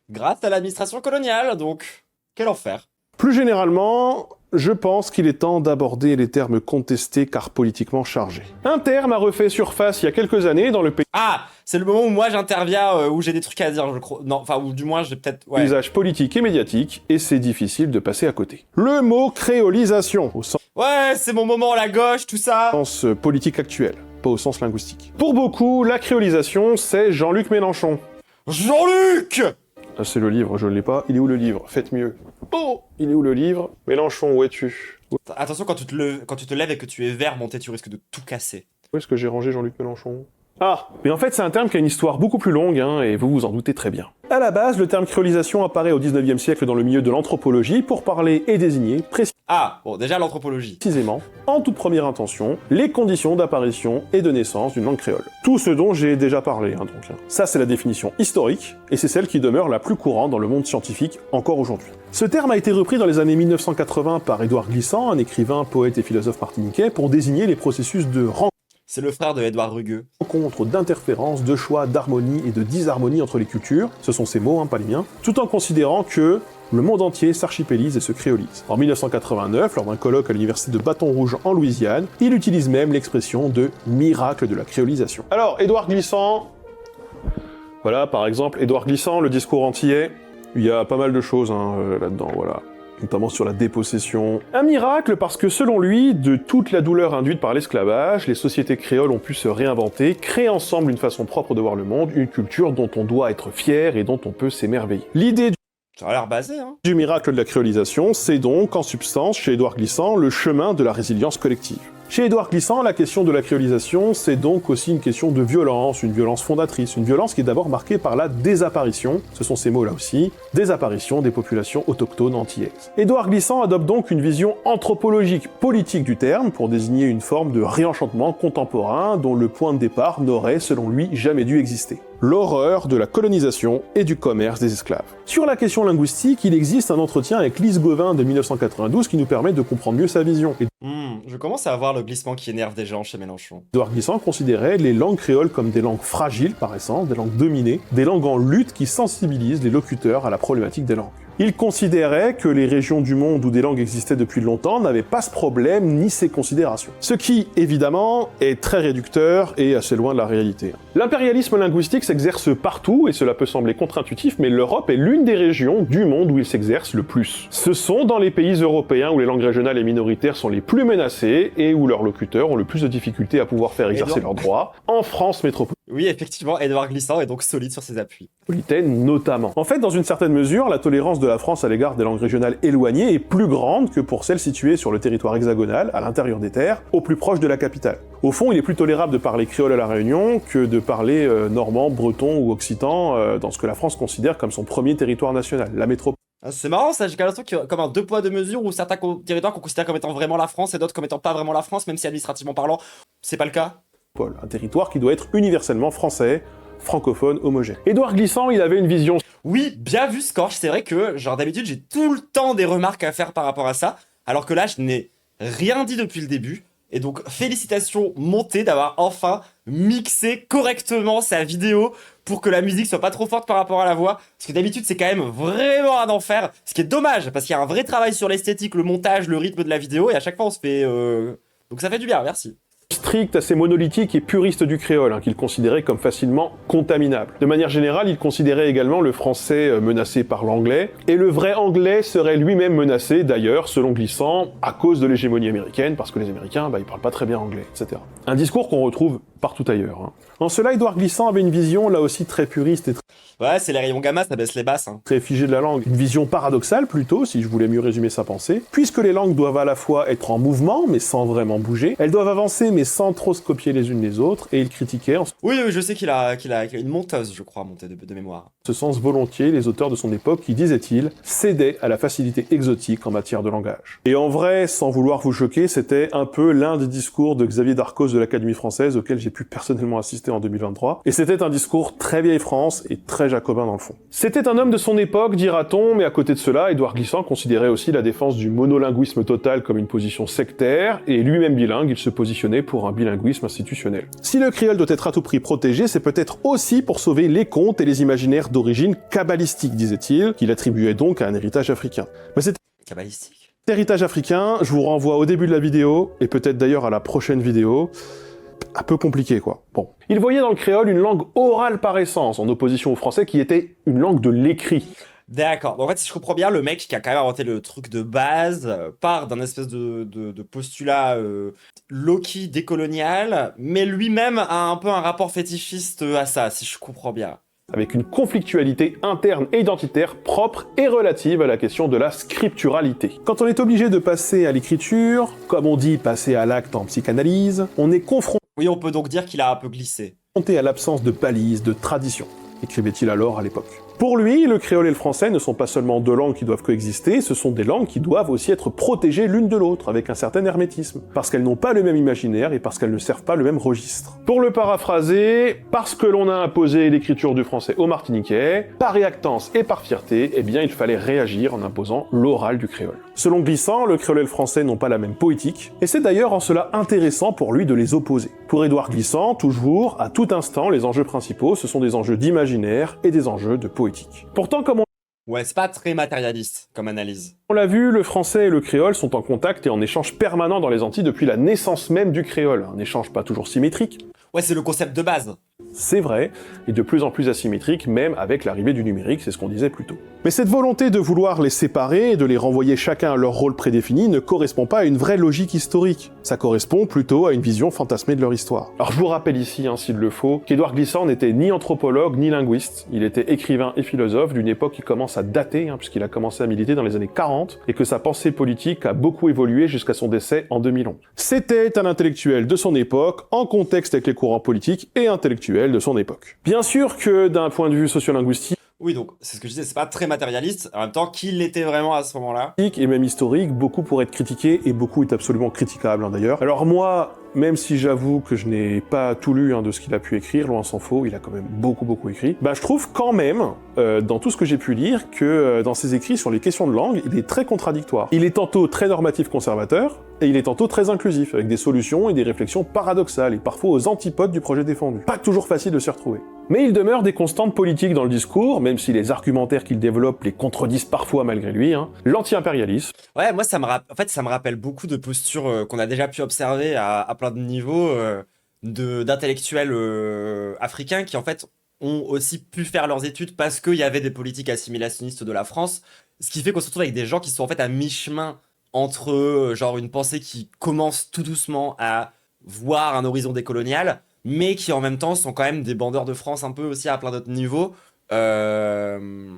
Grâce à l'administration coloniale, donc. Quel enfer. Plus généralement, je pense qu'il est temps d'aborder les termes contestés car politiquement chargés. Un terme a refait surface il y a quelques années dans le pays. Ah, c'est le moment où moi j'interviens, où j'ai des trucs à dire, je crois. Non, enfin, ou du moins j'ai peut-être... Ouais. Usage politique et médiatique, et c'est difficile de passer à côté. Le mot créolisation, au sens... Ouais, c'est mon moment, la gauche, tout ça. Sens politique actuel, pas au sens linguistique. Pour beaucoup, la créolisation, c'est Jean-Luc Mélenchon. Jean-Luc! C'est le livre, je ne l'ai pas. Il est où le livre? Faites mieux. Oh! Il est où le livre? Mélenchon, où es-tu? Attention, quand tu te lèves et que tu es vert monté, tu risques de tout casser. Où est-ce que j'ai rangé Jean-Luc Mélenchon? Ah! Mais en fait, c'est un terme qui a une histoire beaucoup plus longue, et vous vous en doutez très bien. À la base, le terme créolisation apparaît au 19e siècle dans le milieu de l'anthropologie pour parler et désigner déjà l'anthropologie. Précisément, en toute première intention, les conditions d'apparition et de naissance d'une langue créole. Tout ce dont j'ai déjà parlé, donc. Ça, c'est la définition historique, et c'est celle qui demeure la plus courante dans le monde scientifique encore aujourd'hui. Ce terme a été repris dans les années 1980 par Édouard Glissant, un écrivain, poète et philosophe martiniquais, pour désigner les processus de C'est le frère de Édouard Rugueux. Rencontre, d'interférence, de choix, d'harmonie et de disharmonie entre les cultures, ce sont ses mots, pas les miens, tout en considérant que le monde entier s'archipélise et se créolise. En 1989, lors d'un colloque à l'université de Bâton Rouge en Louisiane, il utilise même l'expression de « miracle de la créolisation ». Alors, Édouard Glissant... Voilà, par exemple, Édouard Glissant, le discours antillais, il y a pas mal de choses là-dedans, voilà. Notamment sur la dépossession. Un miracle parce que selon lui, de toute la douleur induite par l'esclavage, les sociétés créoles ont pu se réinventer, créer ensemble une façon propre de voir le monde, une culture dont on doit être fier et dont on peut s'émerveiller. L'idée Ça a l'air basé, du miracle de la créolisation, c'est donc, en substance, chez Édouard Glissant, le chemin de la résilience collective. Chez Édouard Glissant, la question de la créolisation, c'est donc aussi une question de violence, une violence fondatrice, une violence qui est d'abord marquée par la désapparition, ce sont ces mots-là aussi, désapparition des populations autochtones antillaises. Édouard Glissant adopte donc une vision anthropologique politique du terme pour désigner une forme de réenchantement contemporain dont le point de départ n'aurait, selon lui, jamais dû exister. L'horreur de la colonisation et du commerce des esclaves. Sur la question linguistique, il existe un entretien avec Lise Gauvin de 1992 qui nous permet de comprendre mieux sa vision. Je commence à avoir le glissement qui énerve des gens chez Mélenchon. Édouard Glissant considérait les langues créoles comme des langues fragiles par essence, des langues dominées, des langues en lutte qui sensibilisent les locuteurs à la problématique des langues. Il considérait que les régions du monde où des langues existaient depuis longtemps n'avaient pas ce problème ni ces considérations. Ce qui, évidemment, est très réducteur et assez loin de la réalité. L'impérialisme linguistique s'exerce partout, et cela peut sembler contre-intuitif, mais l'Europe est l'une des régions du monde où il s'exerce le plus. Ce sont dans les pays européens où les langues régionales et minoritaires sont les plus menacées et où leurs locuteurs ont le plus de difficultés à pouvoir faire exercer leurs droits, en France métropolitaine. Oui, effectivement, Édouard Glissant est donc solide sur ses appuis. Napolitaine notamment. En fait, dans une certaine mesure, la tolérance de la France à l'égard des langues régionales éloignées est plus grande que pour celles situées sur le territoire hexagonal, à l'intérieur des terres, au plus proche de la capitale. Au fond, il est plus tolérable de parler créole à la Réunion que de parler normand, breton ou occitan dans ce que la France considère comme son premier territoire national, la métropole. Ah, c'est marrant ça, j'ai l'impression qu'il y a comme un deux poids deux mesures où certains territoires qu'on considère comme étant vraiment la France et d'autres comme étant pas vraiment la France, même si administrativement parlant, c'est pas le cas. Un territoire qui doit être universellement français, francophone, homogène. Édouard Glissant, il avait une vision... Oui, bien vu Scorch, c'est vrai que, genre d'habitude, j'ai tout le temps des remarques à faire par rapport à ça, alors que là, je n'ai rien dit depuis le début, et donc félicitations Monté d'avoir enfin mixé correctement sa vidéo pour que la musique soit pas trop forte par rapport à la voix, parce que d'habitude c'est quand même vraiment un enfer, ce qui est dommage, parce qu'il y a un vrai travail sur l'esthétique, le montage, le rythme de la vidéo, et à chaque fois on se fait... Donc ça fait du bien, merci. Strict, assez monolithique et puriste du créole, qu'il considérait comme facilement contaminable. De manière générale, il considérait également le français menacé par l'anglais, et le vrai anglais serait lui-même menacé, d'ailleurs, selon Glissant, à cause de l'hégémonie américaine, parce que les Américains, ils parlent pas très bien anglais, etc. Un discours qu'on retrouve partout ailleurs. En cela, Édouard Glissant avait une vision, là aussi, très puriste et Ouais, c'est les rayons gamma, ça baisse les basses. très figée de la langue. Une vision paradoxale, plutôt, si je voulais mieux résumer sa pensée, puisque les langues doivent à la fois être en mouvement, mais sans vraiment bouger, elles doivent avancer, mais sans trop se copier les unes les autres, et il critiquait, en Oui, je sais qu'il a une monteuse, je crois, montée de mémoire. ce sens volontiers les auteurs de son époque qui, disait-il, cédaient à la facilité exotique en matière de langage. Et en vrai, sans vouloir vous choquer, c'était un peu l'un des discours de Xavier Darcos de l'Académie française auquel j'ai pu personnellement assister en 2023, et c'était un discours très vieille France et très jacobin dans le fond. C'était un homme de son époque, dira-t-on, mais à côté de cela, Édouard Glissant considérait aussi la défense du monolinguisme total comme une position sectaire, et lui-même bilingue, il se positionnait pour un bilinguisme institutionnel. Si le créole doit être à tout prix protégé, c'est peut-être aussi pour sauver les contes et les imaginaires d'origine kabbalistique, disait-il, qu'il attribuait donc à un héritage africain. Mais cet Kabbalistique. héritage africain, je vous renvoie au début de la vidéo, et peut-être d'ailleurs à la prochaine vidéo, un peu compliqué quoi. Bon. Il voyait dans le créole une langue orale par essence, en opposition au français qui était une langue de l'écrit. D'accord. Donc, en fait, si je comprends bien, le mec qui a quand même inventé le truc de base part d'un espèce de postulat low-key décolonial, mais lui-même a un peu un rapport fétichiste à ça, si je comprends bien. Avec une conflictualité interne et identitaire propre et relative à la question de la scripturalité. Quand on est obligé de passer à l'écriture, comme on dit passer à l'acte en psychanalyse, on est confronté Oui, on peut donc dire qu'il a un peu glissé. à l'absence de balises, de tradition, écrivait-il alors à l'époque. Pour lui, le créole et le français ne sont pas seulement deux langues qui doivent coexister, ce sont des langues qui doivent aussi être protégées l'une de l'autre, avec un certain hermétisme, parce qu'elles n'ont pas le même imaginaire et parce qu'elles ne servent pas le même registre. Pour le paraphraser, parce que l'on a imposé l'écriture du français aux Martiniquais, par réactance et par fierté, eh bien il fallait réagir en imposant l'oral du créole. Selon Glissant, le créole et le français n'ont pas la même poétique, et c'est d'ailleurs en cela intéressant pour lui de les opposer. Pour Édouard Glissant, toujours, à tout instant, les enjeux principaux, ce sont des enjeux d'imaginaire et des enjeux de poétique. Pourtant, comme Ouais, c'est pas très matérialiste comme analyse. on l'a vu, le français et le créole sont en contact et en échange permanent dans les Antilles depuis la naissance même du créole. Un échange pas toujours symétrique, Ouais, c'est le concept de base. c'est vrai, et de plus en plus asymétrique, même avec l'arrivée du numérique, c'est ce qu'on disait plus tôt. Mais cette volonté de vouloir les séparer et de les renvoyer chacun à leur rôle prédéfini ne correspond pas à une vraie logique historique. Ça correspond plutôt à une vision fantasmée de leur histoire. Alors je vous rappelle ici, s'il le faut, qu'Édouard Glissant n'était ni anthropologue ni linguiste, il était écrivain et philosophe d'une époque qui commence à dater, puisqu'il a commencé à militer dans les années 40, et que sa pensée politique a beaucoup évolué jusqu'à son décès en 2011. C'était un intellectuel de son époque, en contexte avec les courants politiques et intellectuels de son époque. Bien sûr que d'un point de vue sociolinguistique, Oui, donc, c'est ce que je disais, c'est pas très matérialiste. En même temps, qui l'était vraiment à ce moment-là? et même historique, beaucoup pourraient être critiqués, et beaucoup est absolument critiquable d'ailleurs. Alors moi, même si j'avoue que je n'ai pas tout lu de ce qu'il a pu écrire, loin s'en faut, il a quand même beaucoup écrit, je trouve quand même, dans tout ce que j'ai pu lire, que dans ses écrits sur les questions de langue, il est très contradictoire. Il est tantôt très normatif conservateur, et il est tantôt très inclusif, avec des solutions et des réflexions paradoxales, et parfois aux antipodes du projet défendu. Pas toujours facile de s'y retrouver. Mais il demeure des constantes politiques dans le discours, même si les argumentaires qu'il développe les contredisent parfois malgré lui, l'anti-impérialisme, Ouais, moi, en fait, ça me rappelle beaucoup de postures qu'on a déjà pu observer à plein de niveaux d'intellectuels africains qui, en fait, ont aussi pu faire leurs études parce qu'il y avait des politiques assimilationnistes de la France, ce qui fait qu'on se retrouve avec des gens qui sont en fait à mi-chemin entre genre une pensée qui commence tout doucement à voir un horizon décolonial, mais qui en même temps sont quand même des bandeurs de France un peu aussi à plein d'autres niveaux. Ça me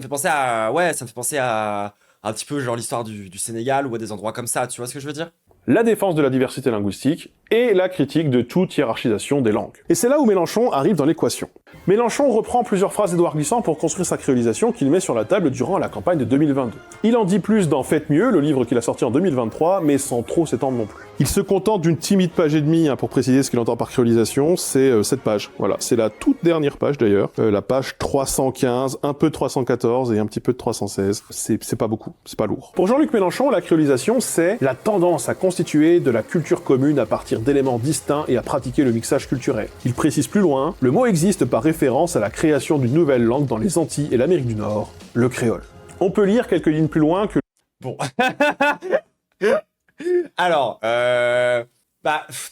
fait penser à... Ouais, ça me fait penser à un petit peu genre l'histoire du Sénégal ou à des endroits comme ça, tu vois ce que je veux dire? La défense de la diversité linguistique et la critique de toute hiérarchisation des langues. Et c'est là où Mélenchon arrive dans l'équation. Mélenchon reprend plusieurs phrases d'Édouard Glissant pour construire sa créolisation qu'il met sur la table durant la campagne de 2022. Il en dit plus dans Faites mieux, le livre qu'il a sorti en 2023, mais sans trop s'étendre non plus. Il se contente d'une timide page et demie pour préciser ce qu'il entend par créolisation, c'est cette page. Voilà, c'est la toute dernière page d'ailleurs, la page 315, un peu de 314 et un petit peu de 316. C'est pas beaucoup, c'est pas lourd. Pour Jean-Luc Mélenchon, la créolisation, c'est la tendance à constituer de la culture commune à partir d'éléments distincts et à pratiquer le mixage culturel. Il précise plus loin, le mot existe par référence à la création d'une nouvelle langue dans les Antilles et l'Amérique du Nord, le créole. On peut lire quelques lignes plus loin que... Bon. Alors,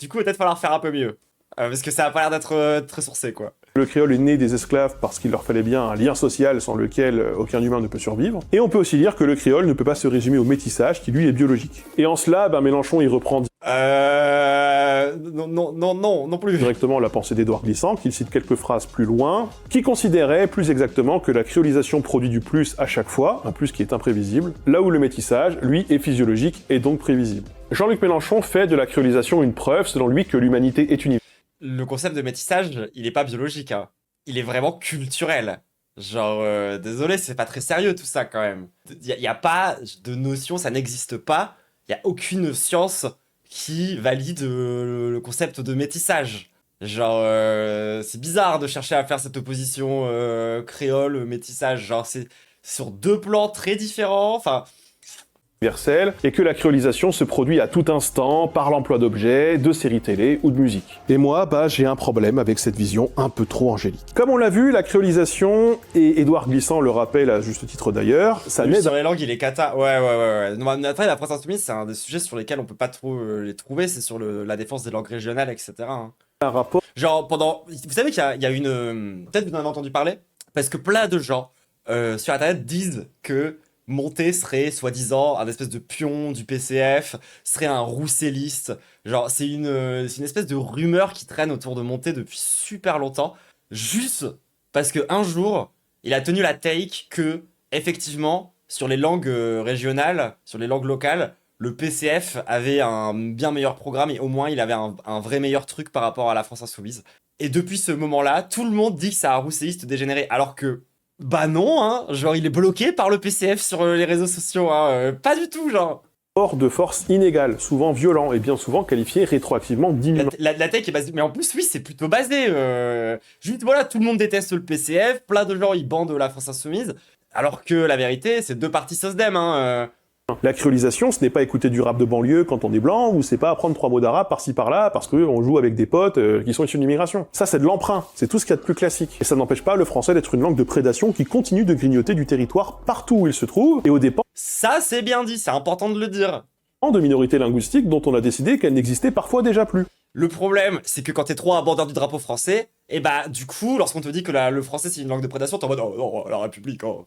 du coup, peut-être falloir faire un peu mieux. Parce que ça a pas l'air d'être très sourcé, quoi. Le créole est né des esclaves parce qu'il leur fallait bien un lien social sans lequel aucun humain ne peut survivre. Et on peut aussi dire que le créole ne peut pas se résumer au métissage qui lui est biologique. Et en cela, Mélenchon y reprend Non plus. directement la pensée d'Édouard Glissant, qu'il cite quelques phrases plus loin, qui considérait plus exactement que la créolisation produit du plus à chaque fois, un plus qui est imprévisible, là où le métissage, lui, est physiologique et donc prévisible. Jean-Luc Mélenchon fait de la créolisation une preuve, selon lui, que l'humanité est universelle. Le concept de métissage, il est pas biologique, hein. Il est vraiment culturel. Genre, désolé, c'est pas très sérieux tout ça quand même. Y a pas de notion, ça n'existe pas. Y a aucune science qui valide le concept de métissage. Genre, c'est bizarre de chercher à faire cette opposition créole, métissage. Genre, c'est sur deux plans très différents. Enfin, Et que la créolisation se produit à tout instant par l'emploi d'objets, de séries télé ou de musique. Et moi, j'ai un problème avec cette vision un peu trop angélique. Comme on l'a vu, la créolisation, et Édouard Glissant le rappelle à juste titre d'ailleurs, ça n'aide... sur les langues, il est cata. Ouais. Non, mais après, la France Insoumise, c'est un des sujets sur lesquels on peut pas trop les trouver. C'est sur la défense des langues régionales, etc. hein. un rapport... Genre, vous savez qu'il y a une... Peut-être vous en avez entendu parler, parce que plein de gens sur Internet disent que Monté serait, soi-disant, un espèce de pion du PCF, serait un rousselliste. Genre, c'est une espèce de rumeur qui traîne autour de Monté depuis super longtemps, juste parce que un jour, il a tenu la take que, effectivement, sur les langues régionales, sur les langues locales, le PCF avait un bien meilleur programme et au moins il avait un vrai meilleur truc par rapport à la France Insoumise. Et depuis ce moment-là, tout le monde dit que c'est un rousselliste dégénéré, alors que non, hein, genre il est bloqué par le PCF sur les réseaux sociaux, hein, pas du tout, genre. de force inégal, souvent violent et bien souvent qualifié rétroactivement d'inhumain. La tech est basée, mais en plus oui, c'est plutôt basé. Juste voilà, tout le monde déteste le PCF, plein de gens ils bandent la France Insoumise, alors que la vérité, c'est deux partis SOSDEM, hein. La créolisation, ce n'est pas écouter du rap de banlieue quand on est blanc, ou c'est pas apprendre 3 mots d'arabe par-ci par-là parce qu'on joue avec des potes qui sont issus de l'immigration. Ça, c'est de l'emprunt, c'est tout ce qu'il y a de plus classique. Et ça n'empêche pas le français d'être une langue de prédation qui continue de grignoter du territoire partout où il se trouve, et aux dépens... Ça, c'est bien dit, c'est important de le dire. ...de minorités linguistiques dont on a décidé qu'elles n'existaient parfois déjà plus. Le problème, c'est que quand t'es trop un bandeur du drapeau français, et bah du coup, lorsqu'on te dit que le français c'est une langue de prédation, t'es en mode oh non, la République, oh.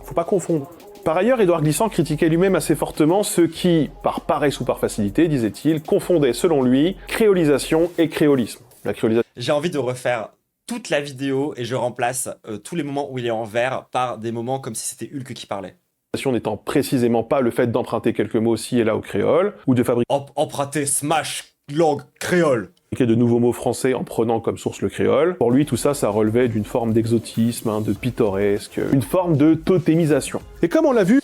Faut pas confondre. Par ailleurs, Édouard Glissant critiquait lui-même assez fortement ceux qui, par paresse ou par facilité, disait-il, confondaient, selon lui, créolisation et créolisme. La créolisation... J'ai envie de refaire toute la vidéo et je remplace tous les moments où il est en vert par des moments comme si c'était Hulk qui parlait. N'étant précisément pas le fait d'emprunter quelques mots ci et là au créole, ou de fabriquer emprunter smash langue créole. De nouveaux mots français en prenant comme source le créole. Pour lui, tout ça, ça relevait d'une forme d'exotisme, de pittoresque, une forme de totémisation. Et comme on l'a vu,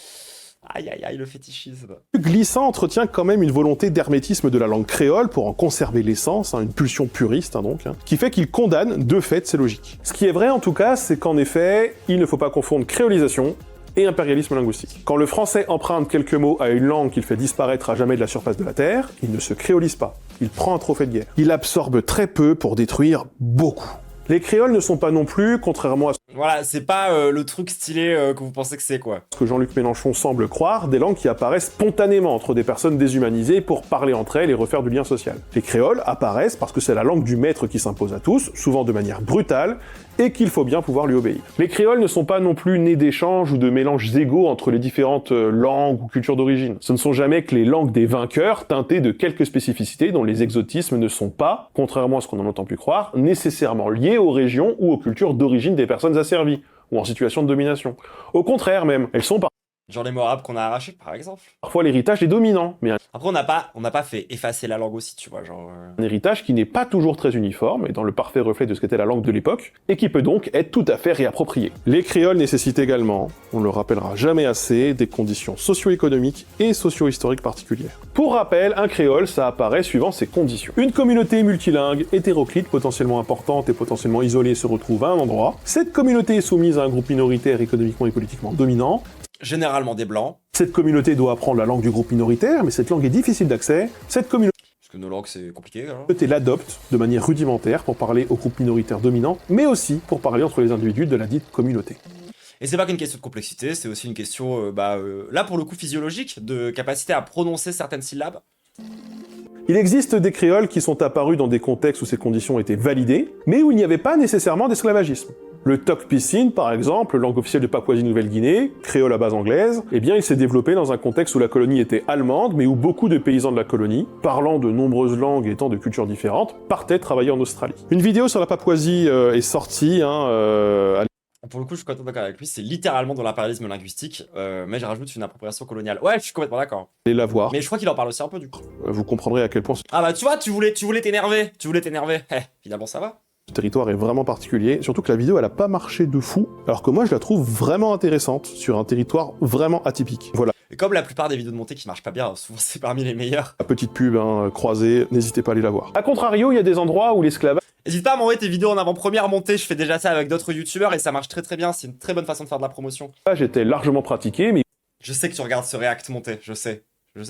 aïe, le fétichisme. Glissant entretient quand même une volonté d'hermétisme de la langue créole pour en conserver l'essence, une pulsion puriste qui fait qu'il condamne de fait ces logiques. Ce qui est vrai en tout cas, c'est qu'en effet, il ne faut pas confondre créolisation et impérialisme linguistique. Quand le français emprunte quelques mots à une langue qu'il fait disparaître à jamais de la surface de la Terre, il ne se créolise pas. Il prend un trophée de guerre. Il absorbe très peu pour détruire beaucoup. Les créoles ne sont pas non plus, contrairement à Voilà, c'est pas le truc stylé que vous pensez que c'est, quoi. Ce que Jean-Luc Mélenchon semble croire, des langues qui apparaissent spontanément entre des personnes déshumanisées pour parler entre elles et refaire du lien social. Les créoles apparaissent parce que c'est la langue du maître qui s'impose à tous, souvent de manière brutale, et qu'il faut bien pouvoir lui obéir. Les créoles ne sont pas non plus nés d'échanges ou de mélanges égaux entre les différentes langues ou cultures d'origine. Ce ne sont jamais que les langues des vainqueurs, teintées de quelques spécificités dont les exotismes ne sont pas, contrairement à ce qu'on en entend plus croire, nécessairement liés aux régions ou aux cultures d'origine des personnes asservies, ou en situation de domination. Au contraire même, elles sont Genre les mots arabes qu'on a arrachés, par exemple. parfois l'héritage des dominants, mais Après, on n'a pas fait effacer la langue aussi, tu vois, genre... un héritage qui n'est pas toujours très uniforme, et dans le parfait reflet de ce qu'était la langue de l'époque, et qui peut donc être tout à fait réapproprié. Les créoles nécessitent également, on ne le rappellera jamais assez, des conditions socio-économiques et socio-historiques particulières. Pour rappel, un créole, ça apparaît suivant ces conditions. Une communauté multilingue, hétéroclite, potentiellement importante et potentiellement isolée se retrouve à un endroit. Cette communauté est soumise à un groupe minoritaire économiquement et politiquement dominant. Généralement des blancs. Cette communauté doit apprendre la langue du groupe minoritaire, mais cette langue est difficile d'accès. Cette communauté Parce que nos langues, c'est compliqué, hein. l'adopte de manière rudimentaire pour parler au groupe minoritaire dominant, mais aussi pour parler entre les individus de la dite communauté. Et c'est pas qu'une question de complexité, c'est aussi une question, là pour le coup physiologique, de capacité à prononcer certaines syllabes. Il existe des créoles qui sont apparus dans des contextes où ces conditions étaient validées, mais où il n'y avait pas nécessairement d'esclavagisme. Le Tok Pisin, par exemple, langue officielle de Papouasie-Nouvelle-Guinée, créole à base anglaise, eh bien il s'est développé dans un contexte où la colonie était allemande, mais où beaucoup de paysans de la colonie, parlant de nombreuses langues et étant de cultures différentes, partaient travailler en Australie. Une vidéo sur la Papouasie est sortie, Pour le coup, je suis complètement d'accord avec lui, c'est littéralement de l'impérialisme linguistique, mais je rajoute une appropriation coloniale. Ouais, je suis complètement d'accord. allez la voir, Mais je crois qu'il en parle aussi un peu du coup. vous comprendrez à quel point Ah bah tu vois, tu voulais t'énerver, finalement ça va. ce territoire est vraiment particulier, surtout que la vidéo elle a pas marché de fou, alors que moi je la trouve vraiment intéressante, sur un territoire vraiment atypique. Voilà. Et comme la plupart des vidéos de montée qui marchent pas bien, souvent c'est parmi les meilleures. La petite pub croisée, n'hésitez pas à aller la voir. A contrario, il y a des endroits où l'esclavage N'hésite pas à m'envoyer tes vidéos en avant-première montée, je fais déjà ça avec d'autres youtubeurs et ça marche très très bien, c'est une très bonne façon de faire de la promotion. était largement pratiqué, mais Je sais que tu regardes ce react monté, je sais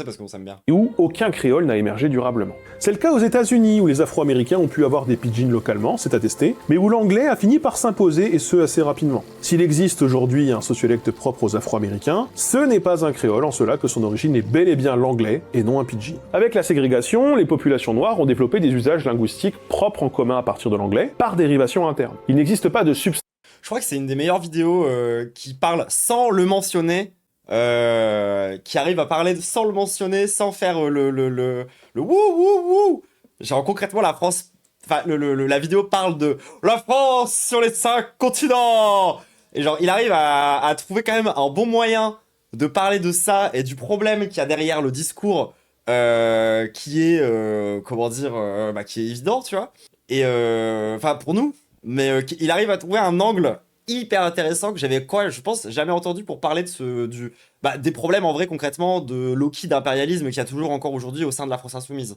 parce qu'on s'aime bien. où aucun créole n'a émergé durablement. C'est le cas aux États-Unis, où les Afro-Américains ont pu avoir des pidgins localement, c'est attesté, mais où l'anglais a fini par s'imposer, et ce assez rapidement. S'il existe aujourd'hui un sociolecte propre aux Afro-Américains, ce n'est pas un créole, en cela que son origine est bel et bien l'anglais, et non un pidgin. Avec la ségrégation, les populations noires ont développé des usages linguistiques propres en commun à partir de l'anglais, par dérivation interne. Il n'existe pas de substance Je crois que c'est une des meilleures vidéos qui parle sans le mentionner, qui arrive à parler sans le mentionner, sans faire le wouh wouh wouh. Genre concrètement la France, enfin la vidéo parle de la France sur les 5 continents. Et genre il arrive à trouver quand même un bon moyen de parler de ça et du problème qu'il y a derrière le discours qui est comment dire qui est évident, tu vois. Et enfin pour nous, mais il arrive à trouver un angle hyper intéressant que j'avais je pense jamais entendu pour parler de des problèmes en vrai concrètement de low-key d'impérialisme qu'il y a toujours encore aujourd'hui au sein de la France insoumise.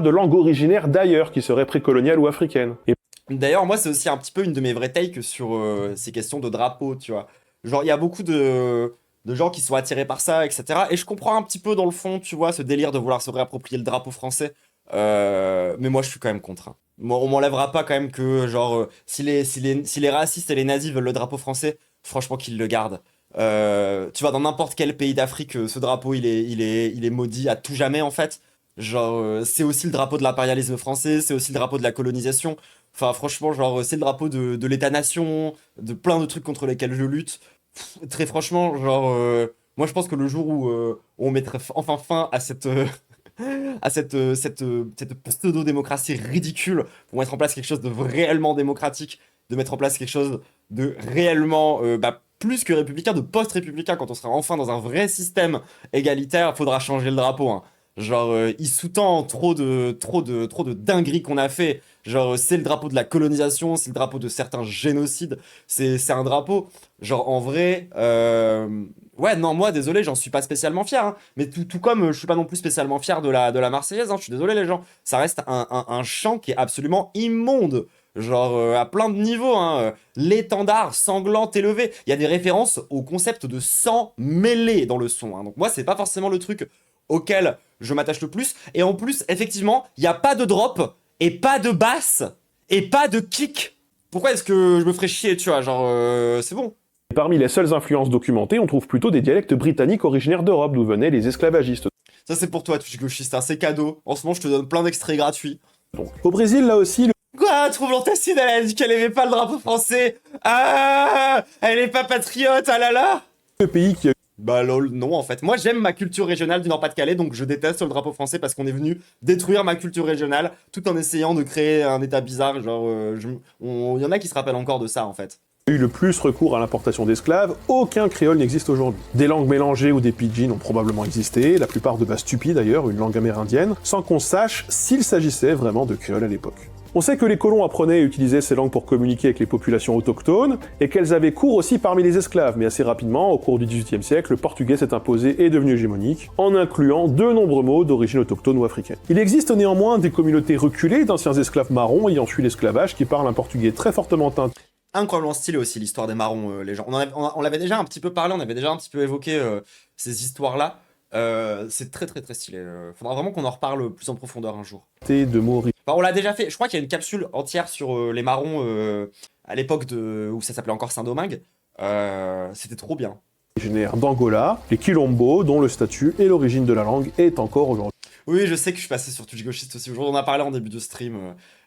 de langue originaire d'ailleurs qui serait précoloniale ou africaine. Et D'ailleurs moi c'est aussi un petit peu une de mes vraies takes sur ces questions de drapeau, tu vois. Genre il y a beaucoup de gens qui sont attirés par ça, etc. Et je comprends un petit peu dans le fond, tu vois, ce délire de vouloir se réapproprier le drapeau français. Mais moi je suis quand même contre. Moi, on m'enlèvera pas quand même que genre si les racistes et les nazis veulent le drapeau français, franchement qu'ils le gardent. Tu vois, dans n'importe quel pays d'Afrique, ce drapeau il est maudit à tout jamais en fait. Genre c'est aussi le drapeau de l'impérialisme français, c'est aussi le drapeau de la colonisation. Enfin franchement genre c'est le drapeau de l'État-nation, de plein de trucs contre lesquels je lutte. Très franchement genre moi je pense que le jour où on mettrait enfin fin à cette cette pseudo-démocratie ridicule pour mettre en place quelque chose de réellement démocratique, de mettre en place quelque chose de réellement plus que républicain, de post-républicain, quand on sera enfin dans un vrai système égalitaire, faudra changer le drapeau, hein. Genre, il sous-tend trop de dingueries qu'on a fait. Genre, c'est le drapeau de la colonisation, c'est le drapeau de certains génocides. C'est un drapeau. Genre, en vrai, ouais, non, moi, désolé, j'en suis pas spécialement fier. Hein. Mais tout comme je suis pas non plus spécialement fier de la Marseillaise. Hein. Je suis désolé, les gens. Ça reste un chant qui est absolument immonde. Genre, à plein de niveaux. Hein. L'étendard sanglant élevé. Il y a des références au concept de sang mêlé dans le son. Hein. Donc, moi, c'est pas forcément le truc auquel je m'attache le plus. Et en plus, effectivement, il n'y a pas de drop, et pas de basse, et pas de kick Pourquoi est-ce que je me ferais chier, tu vois, genre, c'est bon. Parmi les seules influences documentées, on trouve plutôt des dialectes britanniques originaires d'Europe, d'où venaient les esclavagistes. Ça, c'est pour toi, Twitch gauchiste, hein, c'est cadeau. En ce moment, je te donne plein d'extraits gratuits. Donc, au Brésil, là aussi, Quoi, Troublon Tacine, elle a dit qu'elle aimait pas le drapeau français. Ah, elle est pas patriote, ah là là. le pays qui a Bah lol, non en fait. Moi j'aime ma culture régionale du Nord-Pas-de-Calais, donc je déteste le drapeau français parce qu'on est venu détruire ma culture régionale tout en essayant de créer un état bizarre. Genre, y en a qui se rappellent encore de ça en fait. eu le plus recours à l'importation d'esclaves, aucun créole n'existe aujourd'hui. Des langues mélangées ou des pidgins ont probablement existé, la plupart de base stupide d'ailleurs, une langue amérindienne, sans qu'on sache s'il s'agissait vraiment de créole à l'époque. On sait que les colons apprenaient et utilisaient ces langues pour communiquer avec les populations autochtones, et qu'elles avaient cours aussi parmi les esclaves, mais assez rapidement, au cours du XVIIIe siècle, le portugais s'est imposé et est devenu hégémonique, en incluant de nombreux mots d'origine autochtone ou africaine. Il existe néanmoins des communautés reculées d'anciens esclaves marrons ayant fui l'esclavage qui parlent un portugais très fortement teinté. Incroyablement stylé aussi l'histoire des marrons, les gens. On l'avait déjà un petit peu parlé, on avait déjà un petit peu évoqué ces histoires-là. C'est très très très stylé. Faudra vraiment qu'on en reparle plus en profondeur un jour. De mots Enfin, on l'a déjà fait. Je crois qu'il y a une capsule entière sur les marrons à l'époque où ça s'appelait encore Saint-Domingue. C'était trop bien. originaires d'Angola, les Quilombo, dont le statut et l'origine de la langue est encore aujourd'hui. Oui, je sais que je suis passé sur Twitch gauchiste aussi. Aujourd'hui, on en a parlé en début de stream.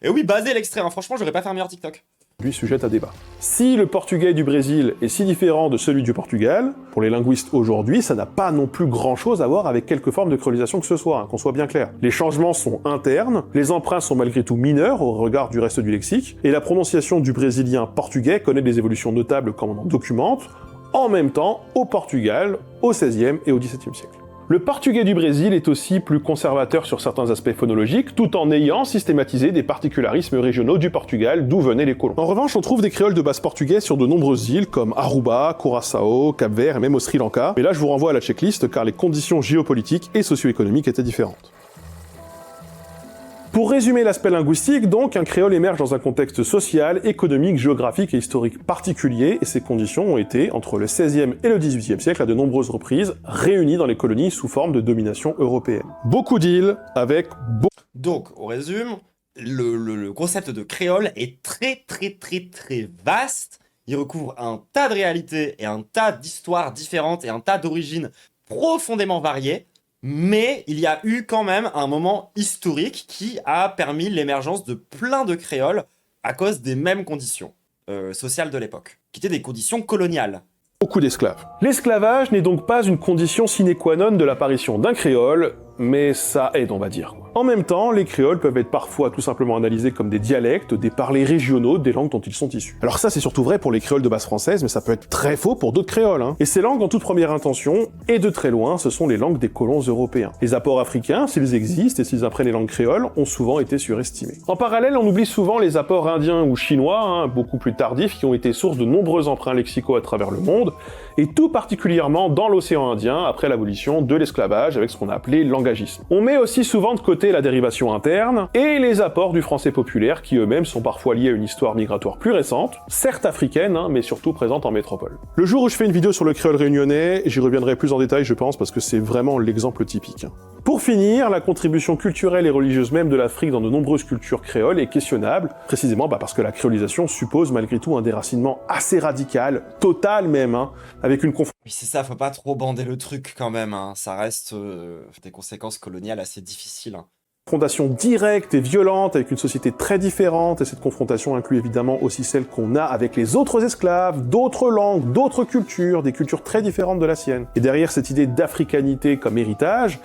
Et oui, basé l'extrait. Hein. Franchement, j'aurais pas fait un meilleur TikTok. Sujette à débat. Si le portugais du Brésil est si différent de celui du Portugal, pour les linguistes aujourd'hui, ça n'a pas non plus grand-chose à voir avec quelque forme de créolisation que ce soit, hein, qu'on soit bien clair. Les changements sont internes, les emprunts sont malgré tout mineurs au regard du reste du lexique, et la prononciation du brésilien portugais connaît des évolutions notables comme on en documente, en même temps au Portugal, au XVIe et au XVIIe siècle. Le portugais du Brésil est aussi plus conservateur sur certains aspects phonologiques, tout en ayant systématisé des particularismes régionaux du Portugal, d'où venaient les colons. En revanche, on trouve des créoles de base portugais sur de nombreuses îles, comme Aruba, Curaçao, Cap-Vert et même au Sri Lanka. Mais là, je vous renvoie à la checklist, car les conditions géopolitiques et socio-économiques étaient différentes. Pour résumer l'aspect linguistique, donc, un créole émerge dans un contexte social, économique, géographique et historique particulier, et ces conditions ont été, entre le XVIe et le XVIIIe siècle, à de nombreuses reprises, réunies dans les colonies sous forme de domination européenne. Beaucoup d'îles, avec Donc, on résume, le concept de créole est très très très très vaste. Il recouvre un tas de réalités et un tas d'histoires différentes et un tas d'origines profondément variées. Mais il y a eu quand même un moment historique qui a permis l'émergence de plein de créoles à cause des mêmes conditions sociales de l'époque, qui étaient des conditions coloniales. beaucoup d'esclaves. L'esclavage n'est donc pas une condition sine qua non de l'apparition d'un créole, mais ça aide, on va dire. En même temps, les créoles peuvent être parfois tout simplement analysés comme des dialectes, des parlers régionaux des langues dont ils sont issus. Alors ça, c'est surtout vrai pour les créoles de base française, mais ça peut être très faux pour d'autres créoles, hein. Et ces langues, en toute première intention, et de très loin, ce sont les langues des colons européens. Les apports africains, s'ils existent et s'ils apprennent les langues créoles, ont souvent été surestimés. En parallèle, on oublie souvent les apports indiens ou chinois, hein, beaucoup plus tardifs, qui ont été source de nombreux emprunts lexicaux à travers le monde, et tout particulièrement dans l'océan Indien, après l'abolition de l'esclavage, avec ce qu'on a appelé l'engagisme. On met aussi souvent de côté la dérivation interne, et les apports du français populaire, qui eux-mêmes sont parfois liés à une histoire migratoire plus récente, certes africaine, hein, mais surtout présente en métropole. Le jour où je fais une vidéo sur le créole réunionnais, j'y reviendrai plus en détail, je pense, parce que c'est vraiment l'exemple typique. Pour finir, la contribution culturelle et religieuse même de l'Afrique dans de nombreuses cultures créoles est questionnable, précisément parce que la créolisation suppose malgré tout un déracinement assez radical, total même, hein, avec une Oui, c'est ça, faut pas trop bander le truc quand même, hein. Ça reste des conséquences coloniales assez difficiles. Hein. confrontation directe et violente avec une société très différente, et cette confrontation inclut évidemment aussi celle qu'on a avec les autres esclaves, d'autres langues, d'autres cultures, des cultures très différentes de la sienne. Et derrière cette idée d'africanité comme héritage,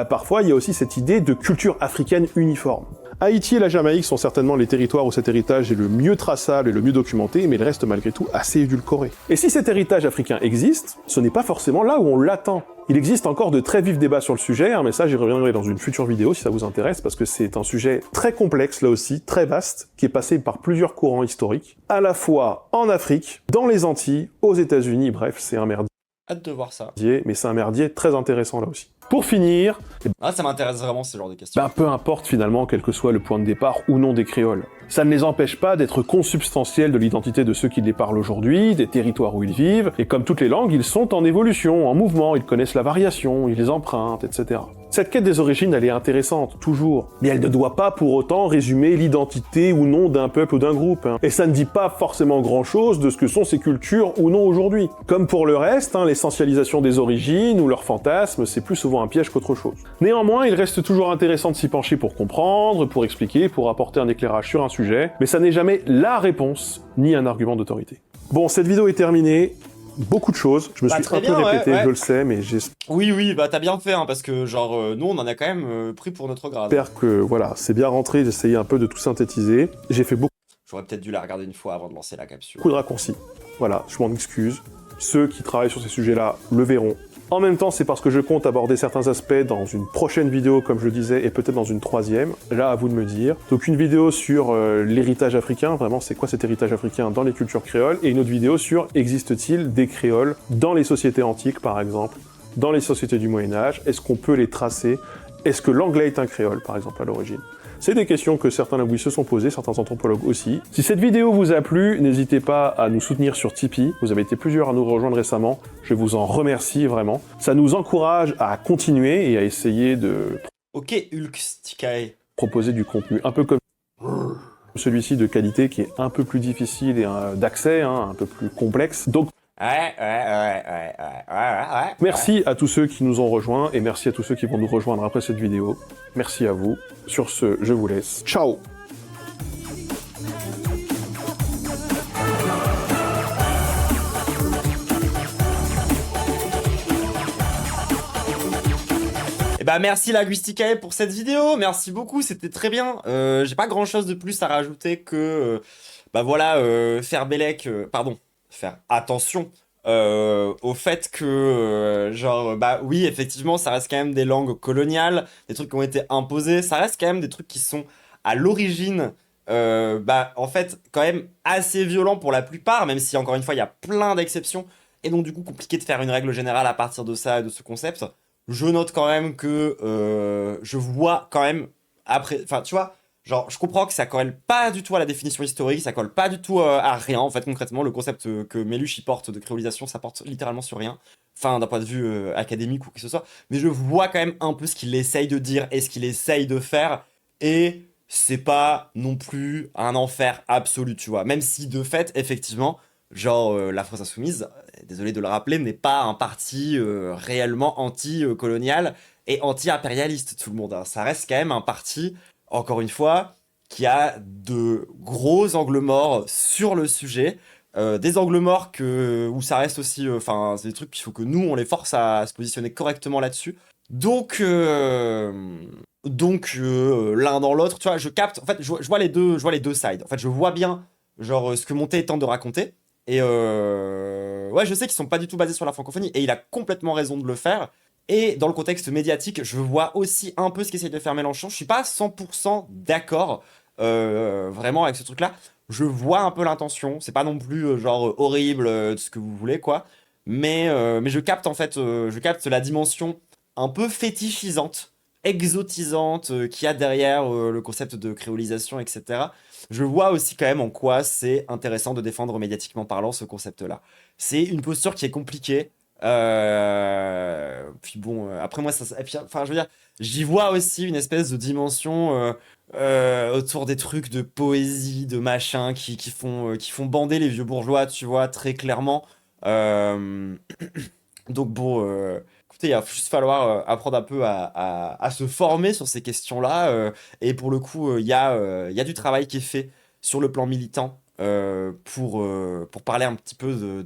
parfois il y a aussi cette idée de culture africaine uniforme. Haïti et la Jamaïque sont certainement les territoires où cet héritage est le mieux traçable et le mieux documenté, mais il reste malgré tout assez édulcoré. Et si cet héritage africain existe, ce n'est pas forcément là où on l'attend. Il existe encore de très vifs débats sur le sujet, hein, mais ça j'y reviendrai dans une future vidéo si ça vous intéresse, parce que c'est un sujet très complexe là aussi, très vaste, qui est passé par plusieurs courants historiques, à la fois en Afrique, dans les Antilles, aux États-Unis, bref, c'est un merdier, Hâte de voir ça. mais c'est un merdier très intéressant là aussi. Pour finir, Ah, ça m'intéresse vraiment ce genre de questions. peu importe finalement quel que soit le point de départ ou non des créoles. Ça ne les empêche pas d'être consubstantiels de l'identité de ceux qui les parlent aujourd'hui, des territoires où ils vivent, et comme toutes les langues, ils sont en évolution, en mouvement, ils connaissent la variation, ils les empruntent, etc. Cette quête des origines, elle est intéressante, toujours. Mais elle ne doit pas pour autant résumer l'identité ou non d'un peuple ou d'un groupe. Et ça ne dit pas forcément grand-chose de ce que sont ces cultures ou non aujourd'hui. Comme pour le reste, l'essentialisation des origines ou leurs fantasmes, c'est plus souvent un piège qu'autre chose. Néanmoins, il reste toujours intéressant de s'y pencher pour comprendre, pour expliquer, pour apporter un éclairage sur un sujet, mais ça n'est jamais la réponse, ni un argument d'autorité. Bon, cette vidéo est terminée. Beaucoup de choses, je me suis un peu répété, je le sais, mais j'espère Oui, bah t'as bien fait, parce que genre, nous on en a quand même pris pour notre grade. que, voilà, c'est bien rentré, j'ai essayé un peu de tout synthétiser. J'ai fait beaucoup J'aurais peut-être dû la regarder une fois avant de lancer la capsule. de raccourcis. Voilà, je m'en excuse. Ceux qui travaillent sur ces sujets-là le verront. En même temps, c'est parce que je compte aborder certains aspects dans une prochaine vidéo, comme je le disais, et peut-être dans une troisième. Là, à vous de me dire. Donc une vidéo sur l'héritage africain, vraiment, c'est quoi cet héritage africain dans les cultures créoles, et une autre vidéo sur existe-t-il des créoles dans les sociétés antiques, par exemple, dans les sociétés du Moyen-Âge, est-ce qu'on peut les tracer? Est-ce que l'anglais est un créole, par exemple, à l'origine? C'est des questions que certains linguistes se sont posées, certains anthropologues aussi. Si cette vidéo vous a plu, n'hésitez pas à nous soutenir sur Tipeee. Vous avez été plusieurs à nous rejoindre récemment. Je vous en remercie vraiment. Ça nous encourage à continuer et à essayer de Ok, Hulk Stikae. proposer du contenu un peu comme celui-ci de qualité qui est un peu plus difficile et d'accès, un peu plus complexe. Donc Ouais. merci à tous ceux qui nous ont rejoints et merci à tous ceux qui vont nous rejoindre après cette vidéo. Merci à vous. Sur ce, je vous laisse. Ciao! Et bah merci Linguisticae pour cette vidéo, merci beaucoup, c'était très bien. J'ai pas grand chose de plus à rajouter que, bah voilà, faire Bélec, faire attention au fait que, genre, bah oui, effectivement, ça reste quand même des langues coloniales, des trucs qui ont été imposés, ça reste quand même des trucs qui sont à l'origine, bah en fait, quand même assez violents pour la plupart, même si encore une fois, il y a plein d'exceptions, et donc du coup, compliqué de faire une règle générale à partir de ça et de ce concept. Je note quand même que je vois quand même après, enfin tu vois, genre je comprends que ça colle pas du tout à la définition historique, ça colle pas du tout à rien en fait concrètement. Le concept que Meluche y porte de créolisation, ça porte littéralement sur rien, enfin d'un point de vue académique ou que ce soit, mais je vois quand même un peu ce qu'il essaye de dire et ce qu'il essaye de faire, et c'est pas non plus un enfer absolu, tu vois, même si de fait effectivement genre la France Insoumise, désolé de le rappeler, n'est pas un parti réellement anti-colonial et anti-impérialiste, tout le monde, hein. Ça reste quand même un parti, encore une fois, qui a de gros angles morts sur le sujet. Des angles morts où ça reste aussi... Enfin, c'est des trucs qu'il faut que nous, on les force à se positionner correctement là-dessus. Donc l'un dans l'autre, tu vois, je capte... En fait, je vois les deux sides. En fait, je vois bien, genre, ce que Monté tente de raconter. Et ouais, je sais qu'ils sont pas du tout basés sur la francophonie, et il a complètement raison de le faire. Et dans le contexte médiatique, je vois aussi un peu ce qu'essaye de faire Mélenchon. Je suis pas 100% d'accord vraiment avec ce truc-là. Je vois un peu l'intention. C'est pas non plus genre horrible, de ce que vous voulez, quoi. Mais je capte en fait, je capte la dimension un peu fétichisante, exotisante qu'il y a derrière le concept de créolisation, etc. Je vois aussi quand même en quoi c'est intéressant de défendre médiatiquement parlant ce concept-là. C'est une posture qui est compliquée. Puis bon, après moi, et puis, enfin, je veux dire, j'y vois aussi une espèce de dimension autour des trucs de poésie, de machin, qui font bander les vieux bourgeois, tu vois, très clairement. Euh, donc bon, écoutez, il va juste falloir apprendre un peu à se former sur ces questions-là. Et pour le coup, il y a du travail qui est fait sur le plan militant pour parler un petit peu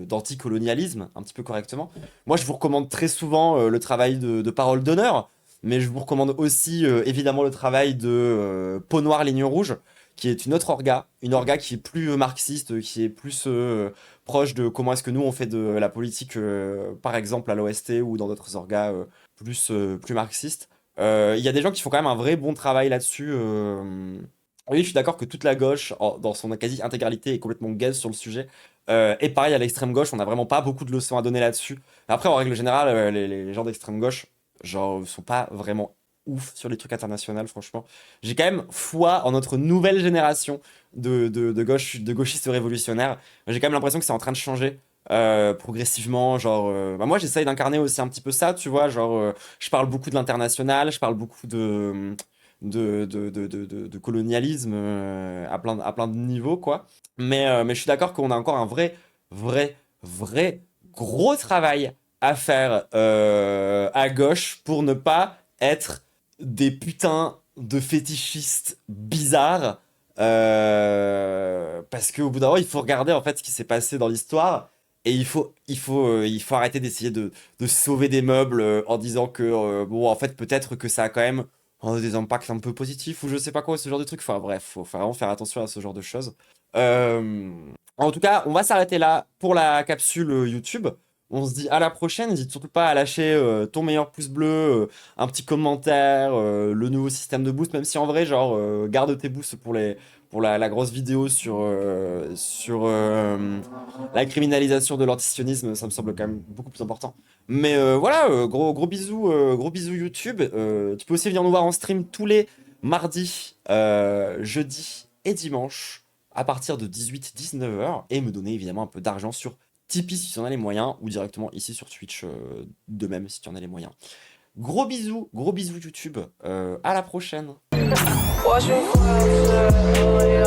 d'anticolonialisme, un petit peu correctement. Moi, je vous recommande très souvent le travail de Parole d'honneur, mais je vous recommande aussi évidemment le travail de Peau Noire, Ligne Rouge, qui est une autre une orga qui est plus marxiste, qui est plus proche de comment est-ce que nous on fait de la politique, par exemple à l'OST ou dans d'autres orgas plus marxistes. Il y a des gens qui font quand même un vrai bon travail là-dessus. Oui, je suis d'accord que toute la gauche, dans son quasi-intégralité, est complètement gaze sur le sujet. Et pareil, à l'extrême gauche, on n'a vraiment pas beaucoup de leçons à donner là-dessus. Après, en règle générale, les gens d'extrême gauche, genre, sont pas vraiment ouf sur les trucs internationaux, franchement. J'ai quand même foi en notre nouvelle génération de gauchistes révolutionnaires. J'ai quand même l'impression que c'est en train de changer. progressivement, genre, bah moi j'essaye d'incarner aussi un petit peu ça, tu vois, genre, je parle beaucoup de l'international, je parle beaucoup de colonialisme à plein de niveaux, quoi. Mais je suis d'accord qu'on a encore un vrai gros travail à faire à gauche pour ne pas être des putains de fétichistes bizarres. Parce qu'au bout d'un moment, il faut regarder en fait ce qui s'est passé dans l'histoire. Et il faut arrêter d'essayer de sauver des meubles en disant que, bon, en fait, peut-être que ça a quand même des impacts un peu positifs ou je sais pas quoi, ce genre de trucs. Enfin, bref, faut vraiment faire attention à ce genre de choses. Euh, En tout cas, on va s'arrêter là pour la capsule YouTube. On se dit à la prochaine. N'hésite surtout pas à lâcher ton meilleur pouce bleu, un petit commentaire, le nouveau système de boost, même si en vrai, genre, garde tes boosts pour la grosse vidéo sur la criminalisation de l'antisionisme, ça me semble quand même beaucoup plus important. Mais voilà, gros bisous YouTube. Tu peux aussi venir nous voir en stream tous les mardis, jeudis et dimanches à partir de 18-19 h et me donner évidemment un peu d'argent sur Tipeee si tu en as les moyens ou directement ici sur Twitch de même si tu en as les moyens. Gros bisous YouTube. À la prochaine. Watch me fly,